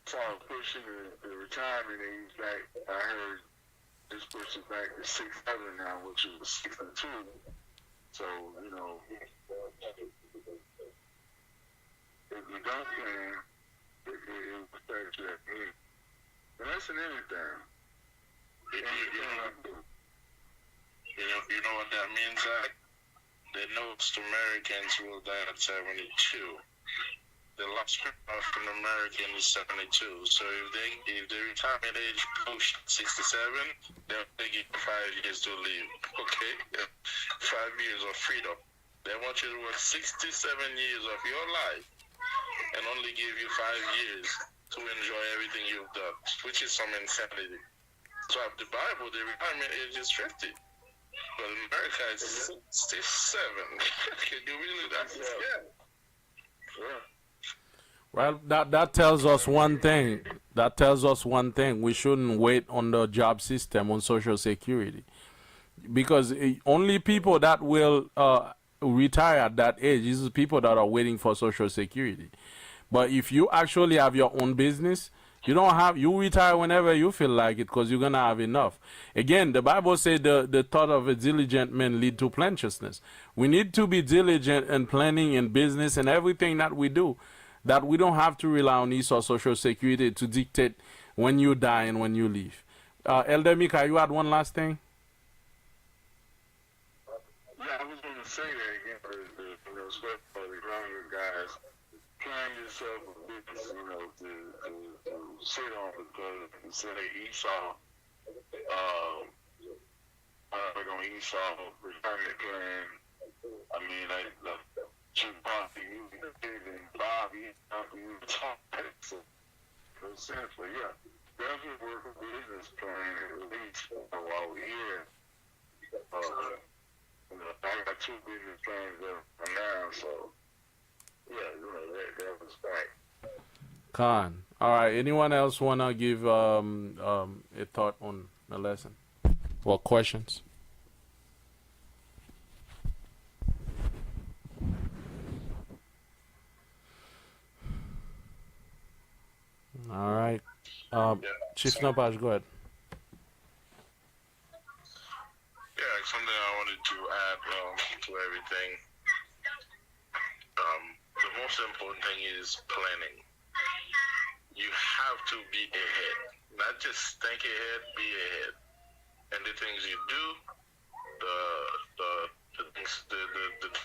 So I'm pushing the retirement age back. I heard this pushes back to 67 now, which is 62. So, if you don't plan, it will affect you at the end. And that's in anything. You know what that means, Zach? That most Americans will die at 72. The last of an American is 72. So if the retirement age push 67, they'll give you 5 years to live. Okay? 5 years of freedom. They want you to work 67 years of your life and only give you 5 years to enjoy everything you've done, which is some insanity. So of the Bible, the retirement age is 50. But in America, it's 67. Can you really? That's yeah. Well, that tells us one thing. That tells us one thing. We shouldn't wait on the job system on Social Security, because only people that will retire at that age is people that are waiting for Social Security. But if you actually have your own business, you retire whenever you feel like it, because you're gonna have enough. Again, the Bible says the thought of a diligent man lead to plenteousness. We need to be diligent in planning in business and everything that we do, that we don't have to rely on Esau Social Security to dictate when you die and when you leave. Elder Mika, you had one last thing? Yeah, I was going to say that again for especially for the younger guys. Plan yourself a business, to sit on, because instead of Esau, I'm going to Esau retirement plan. I mean, you probably using the kid and Bobby, you talk so essentially, yeah. Definitely work a business plan at least while we're here. I got 2 business plans right now, so yeah, that was right. Khan. All right. Anyone else wanna give a thought on the lesson or questions? All right. Chief Nabash, go ahead. Yeah, something I wanted to add to everything. The most important thing is planning. You have to be ahead, not just think ahead, be ahead. And the things you do, the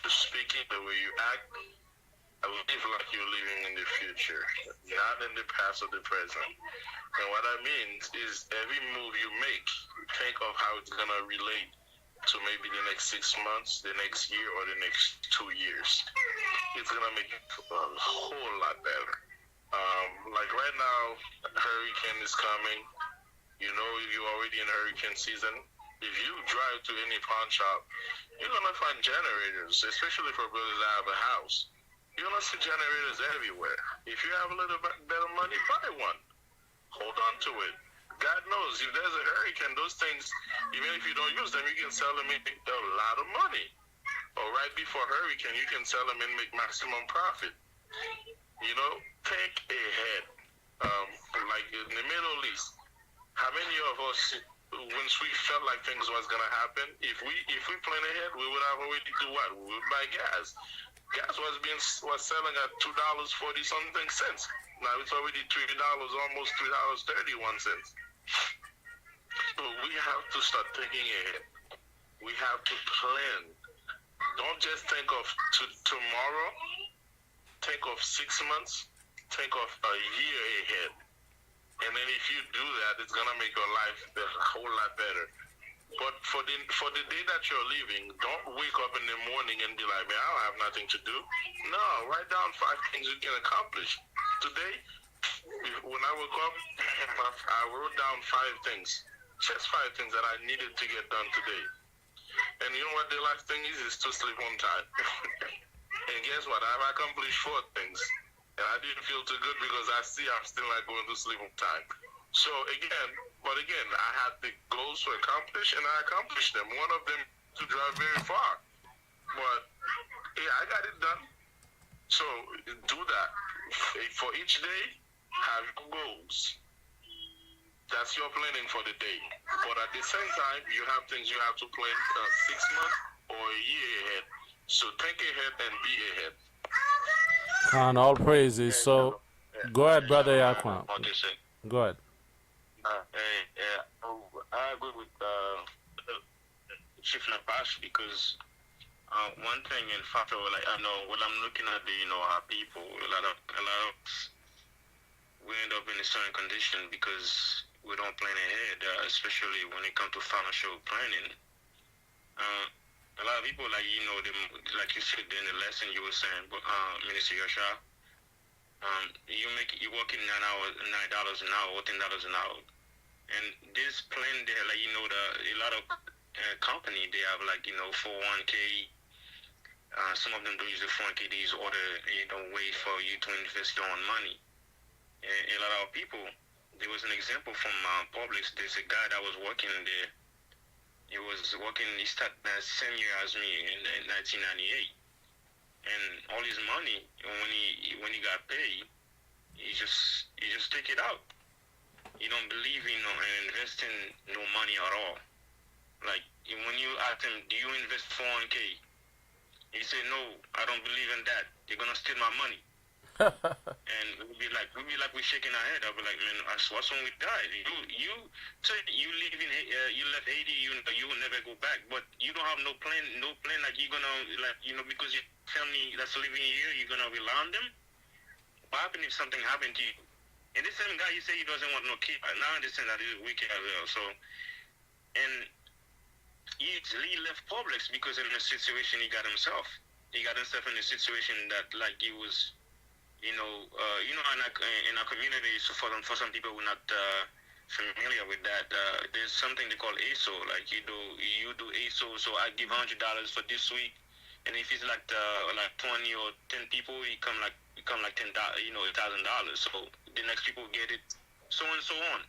speaking, the way you act, I live like you're living in the future, not in the past or the present. And what that means is every move you make, think of how it's gonna relate to maybe the next 6 months, the next year, or the next 2 years. It's gonna make it a whole lot better. Like right now, hurricane is coming. You know, you're already in hurricane season. If you drive to any pawn shop, you're gonna find generators, especially for brothers that have a house. You're gonna see generators everywhere. If you have a little bit better money, buy one. Hold on to it. God knows if there's a hurricane, those things, even if you don't use them, you can sell them and make a lot of money. Or right before hurricane, you can sell them and make maximum profit. Think ahead. Like in the Middle East, how many of us, once we felt like things was gonna happen, if we plan ahead, we would have already do what? We would buy gas. Gas was selling at $2.40 something cents. Now it's already $3, almost $3.31. So we have to start thinking ahead. We have to plan. Don't just think of tomorrow. Think of 6 months. Think of a year ahead. And then if you do that, it's gonna make your life a whole lot better. But for the day that you're leaving, don't wake up in the morning and be like, man, I don't have nothing to do. No, write down 5 things you can accomplish. Today, when I woke up, I wrote down 5 things. Just 5 things that I needed to get done today. And you know what the last thing is to sleep on time. And guess what? I've accomplished 4 things. And I didn't feel too good because I'm still not going to sleep on time. So again, I had the goals to accomplish, and I accomplished them. One of them to drive very far. But yeah, I got it done. So do that. For each day, have your goals. That's your planning for the day. But at the same time, you have things you have to plan 6 months or a year ahead. So think ahead and be ahead. And all praises. So, go ahead, Brother Yakwan. Go ahead. I agree with Chief Nabash, because one thing in fact, like I know when I'm looking at our people, a lot of we end up in a certain condition because we don't plan ahead, especially when it comes to financial planning. A lot of people, like, you know, them, like you said in the lesson you were saying, but Minister Yosha, you working $9 an hour or $10 an hour, and this plan there, like, you know, a lot of company, they have, like, you know, 401k. Some of them do use the 401k. They use order, you know, way for you to invest your own money. And a lot of people, there was an example from Publix. There's a guy that was working there. He started the same year as me in 1998. And all his money, when he got paid, he just take it out. He don't believe in investing no money at all. Like, when you ask him, do you invest 401k? He said, no, I don't believe in that. They're gonna steal my money. And we'll be like we're shaking our head. I'll be like, man, what's wrong with that? You live in you left Haiti, you will never go back, but you don't have no plan like you're gonna, like, you know, because your family that's living here, you're gonna rely on them. What happens if something happened to you? And this same guy, he said he doesn't want no kid. Now I understand that he's wicked as well. So, and he left Publix because in the situation he got himself. He got himself in a situation that, like, he was, in our community, so for some people who are not familiar with that, there's something they call ASO. Like, you do ASO, so I give $100 for this week, and if it's like 20 or 10 people, you come like $10,000, $1,000. So the next people get it, so on and so on.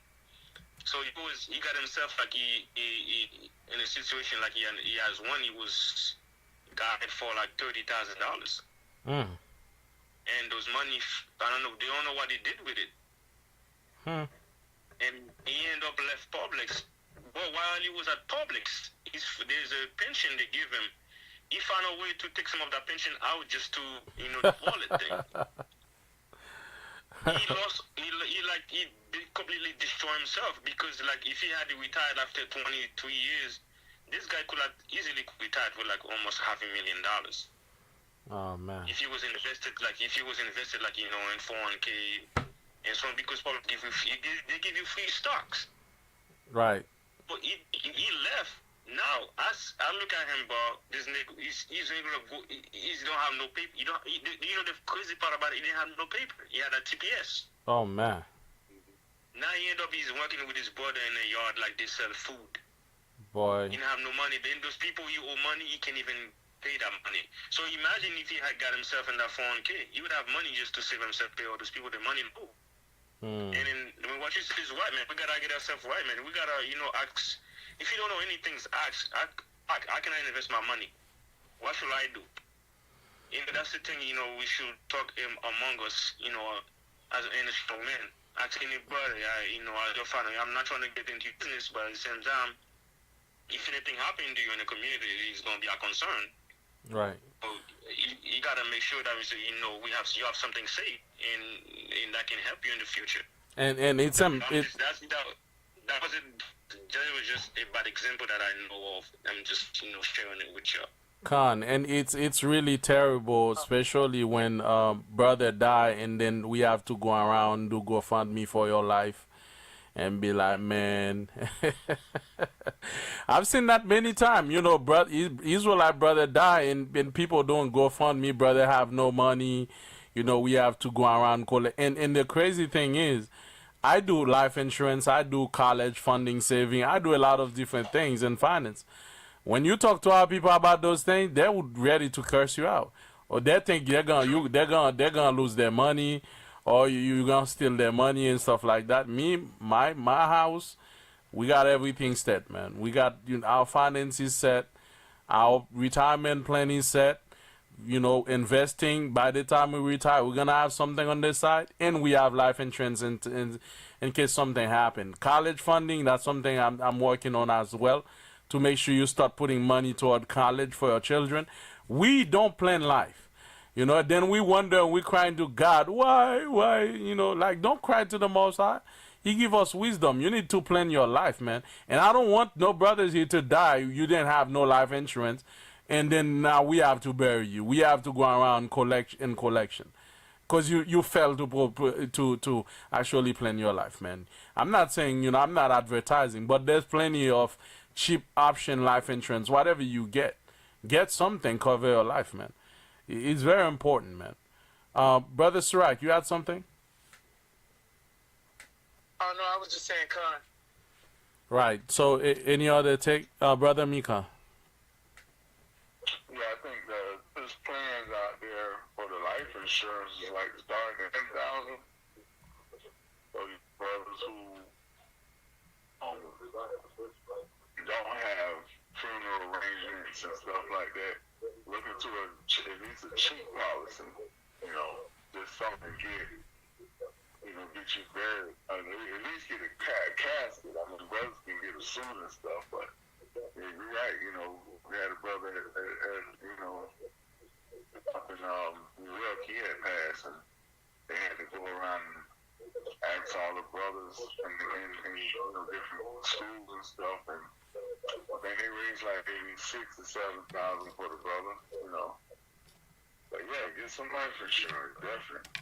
So he got himself, like, he in a situation like he has one. He was got it for like $30,000. And those money, I don't know. They don't know what he did with it. And he ended up left Publix. But while he was at Publix, there's a pension they give him. He found a way to take some of that pension out just to, the wallet thing. He completely destroyed himself because, like, if he had retired after 22 years, this guy could have easily retired with like almost $500,000. Oh man! If he was invested, like, in 401k and so on, because probably they give you free stocks. Right. But he left. Now I look at him, bro. This nigga, he's gonna go. He don't have no paper. You know the crazy part about it? He didn't have no paper. He had a TPS. Oh man. Now he's working with his brother in a yard, like they sell food. Boy. He don't have no money. Then those people you owe money, he can't even pay that money. So imagine if he had got himself in that 401k, he would have money just to save himself, pay all those people the money. No. And then what you say is right, man. We gotta get ourselves right, man. We gotta, ask. If you don't know anything, ask. How can I invest my money? What should I do? That's the thing. We should talk among us. As an strong man. Ask any brother. As your father. I'm not trying to get into business, but at the same time, if anything happened to you in the community, it's gonna be a concern. Right. So you gotta make sure that you have something safe, and that can help you in the future. And it's that was just a bad example that I know of. I'm just sharing it with you. Khan, and it's really terrible, especially when brother die and then we have to go around do GoFundMe for your life and be like, man. I've seen that many times. Israelite brother die and people don't GoFundMe, brother have no money. We have to go around collect. And the crazy thing is, I do life insurance, I do college funding, saving, I do a lot of different things in finance. When you talk to our people about those things, they're ready to curse you out, or they think they're gonna lose their money, or you're gonna steal their money and stuff like that. My house, we got everything set, man. We got our finances set, our retirement planning set. Investing. By the time we retire, we're gonna have something on this side, and we have life insurance in case something happens. College funding, that's something I'm working on as well, to make sure you start putting money toward college for your children. We don't plan life, then we wonder, we crying to God, why, don't cry to the Most High. He give us wisdom. You need to plan your life, man. And I don't want no brothers here to die. You didn't have no life insurance, and then now we have to bury you. We have to go around collection, because you failed to actually plan your life, man. I'm not saying, I'm not advertising, but there's plenty of cheap option life insurance, whatever you get. Get something, cover your life, man. It's very important, man. Brother Surak, you had something? Oh no, I was just saying, Con. Right. So, any other take, Brother Mika? Yeah, I think there's plans out there for the life insurance, like starting at 10,000. So you brothers who don't have funeral arrangements and stuff like that, look into at least a cheap policy. You know, just something get you buried. At least get a casket. I mean, brothers can get a suit and stuff, but yeah, you're right. You know, we had a brother up in New York. He had passed, and they had to go around and ask all the brothers in different schools and stuff, and I think they raised like maybe 6,000 to 7,000 for the brother. But yeah, get some life insurance, definitely.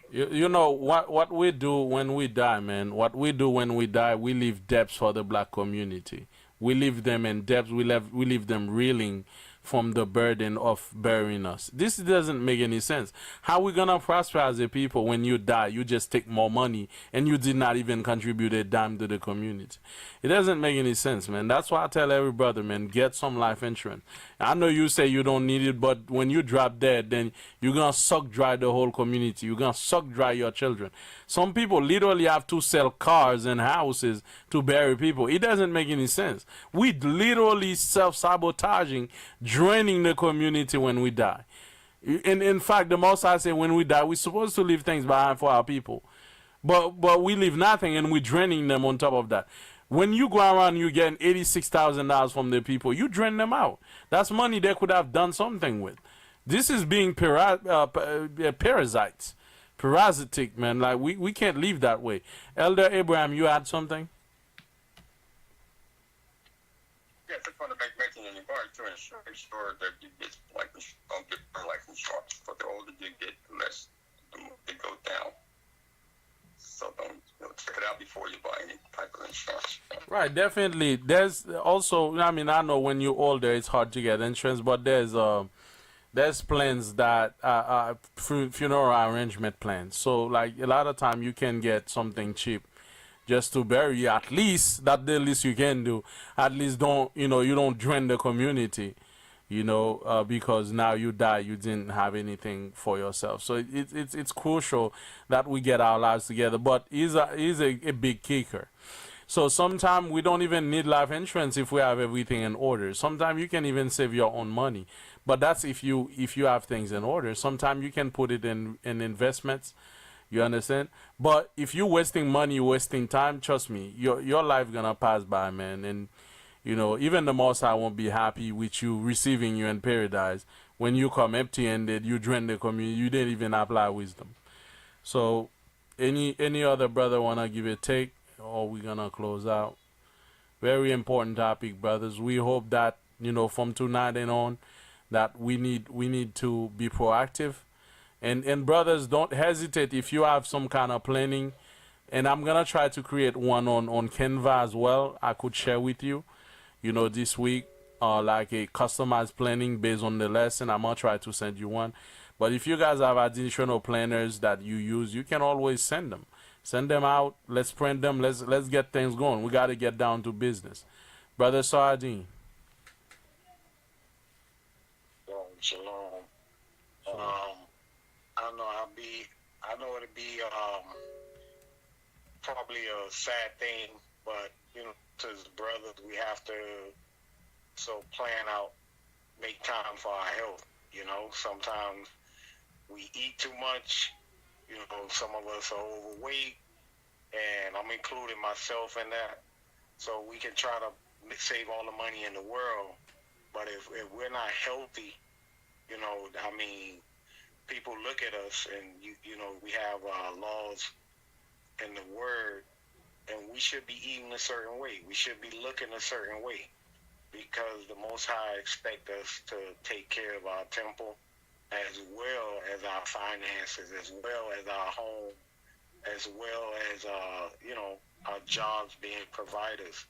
You know what we do when we die, man. What we do when we die, we leave debts for the black community. We leave them in debts. We leave them reeling from the burden of burying us. This doesn't make any sense. How we gonna prosper as a people when you die? You just take more money and you did not even contribute a dime to the community. It doesn't make any sense, man. That's why I tell every brother, man, get some life insurance. I know you say you don't need it, but when you drop dead, then you're gonna suck dry the whole community. You're gonna suck dry your children. Some people literally have to sell cars and houses to bury people. It doesn't make any sense. We literally self-sabotaging, draining the community when we die. In fact, the most I say, when we die, we're supposed to leave things behind for our people. But we leave nothing and we're draining them on top of that. When you go around, you're getting $86,000 from the people. You drain them out. That's money they could have done something with. This is being parasites. Parasitic, man. Like, we can't live that way. Elder Abraham, you had something? Yeah, just want to make mention in regard to insurance, sure that you get life insurance, don't get life insurance. But the older you get, the less the more they go down. So don't check it out before you buy any type of insurance. Right, definitely. There's also, I mean, I know when you're older, it's hard to get insurance, but there's plans that funeral arrangement plans. So like a lot of time you can get something cheap just to bury you. At least that's the least you can do. At least you don't drain the community, because now you die, you didn't have anything for yourself. So it's crucial that we get our lives together. But he's a big kicker. So sometimes we don't even need life insurance if we have everything in order. Sometimes you can even save your own money. But that's if you have things in order. Sometimes you can put it in investments. You understand? But if you're wasting money, wasting time, trust me, your life gonna pass by, man. And even the Most High won't be happy with you receiving you in paradise when you come empty-handed. You drain the community. You didn't even apply wisdom. So, any other brother wanna give a take, or we gonna close out? Very important topic, brothers. We hope that from tonight and on, that we need to be proactive. And brothers, don't hesitate if you have some kind of planning. And I'm going to try to create one on Canva as well. I could share with you, this week, like a customized planning based on the lesson. I'm going to try to send you one. But if you guys have additional planners that you use, you can always send them. Send them out. Let's print them. Let's get things going. We got to get down to business. Brother Sardine. Shalom. I know it'll be probably a sad thing, but to the brothers, we have to plan out, make time for our health. Sometimes we eat too much. Some of us are overweight, and I'm including myself in that. So we can try to save all the money in the world, but if we're not healthy, people look at us, and we have laws in the Word, and we should be eating a certain way. We should be looking a certain way, because the Most High expect us to take care of our temple, as well as our finances, as well as our home, as well as our jobs being providers.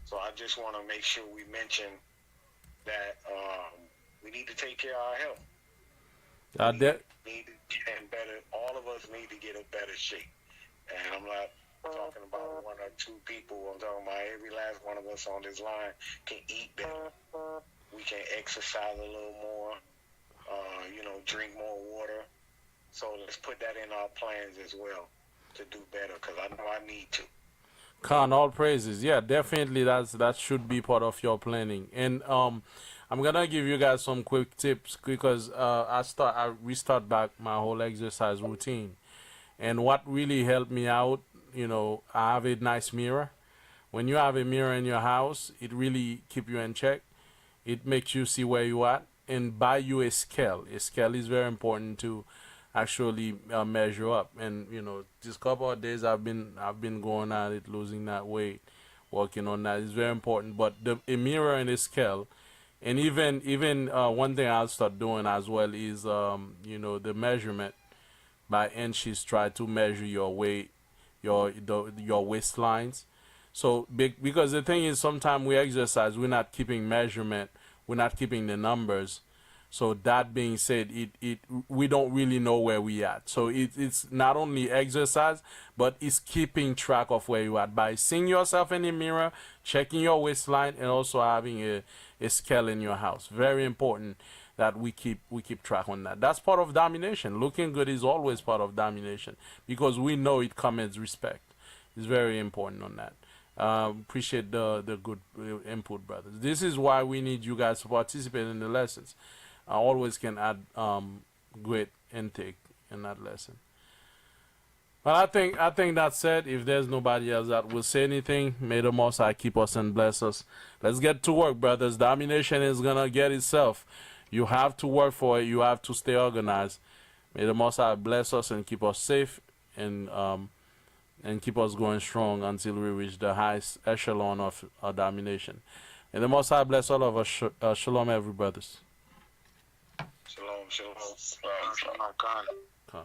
So I just want to make sure we mention that We need to take care of our health. Need to get in better. All of us need to get in better shape. And I'm not talking about one or two people. I'm talking about every last one of us on this line can eat better. We can exercise a little more. Drink more water. So let's put that in our plans as well to do better, because I know I need to. Khan, all praises. Yeah, definitely that should be part of your planning. And I'm gonna give you guys some quick tips because I restart back my whole exercise routine. And what really helped me out, I have a nice mirror. When you have a mirror in your house, it really keep you in check. It makes you see where you at, and buy you a scale. A scale is very important to actually measure up. And this couple of days I've been going at it, losing that weight, working on that. It's very important. But a mirror and a scale, and even one thing I'll start doing as well is the measurement by inches. Try to measure your weight, your waistlines. So because the thing is, sometimes we exercise, we're not keeping measurement, we're not keeping the numbers. So that being said, we don't really know where we at. So it's not only exercise, but it's keeping track of where you at by seeing yourself in the mirror, checking your waistline, and also having a scale in your house. Very important that we keep track on that. That's part of domination. Looking good is always part of domination because we know it commands respect. It's very important on that. Appreciate the good input, brothers. This is why we need you guys to participate in the lessons. I always can add great intake in that lesson. But I think that's it. If there's nobody else that will say anything, may the Most High keep us and bless us. Let's get to work, brothers. Domination is gonna get itself. You have to work for it. You have to stay organized. May the Most High bless us and keep us safe and keep us going strong until we reach the highest echelon of domination. May the Most High bless all of us. Shalom, every brothers. Shalom, shalom. Khan. Khan.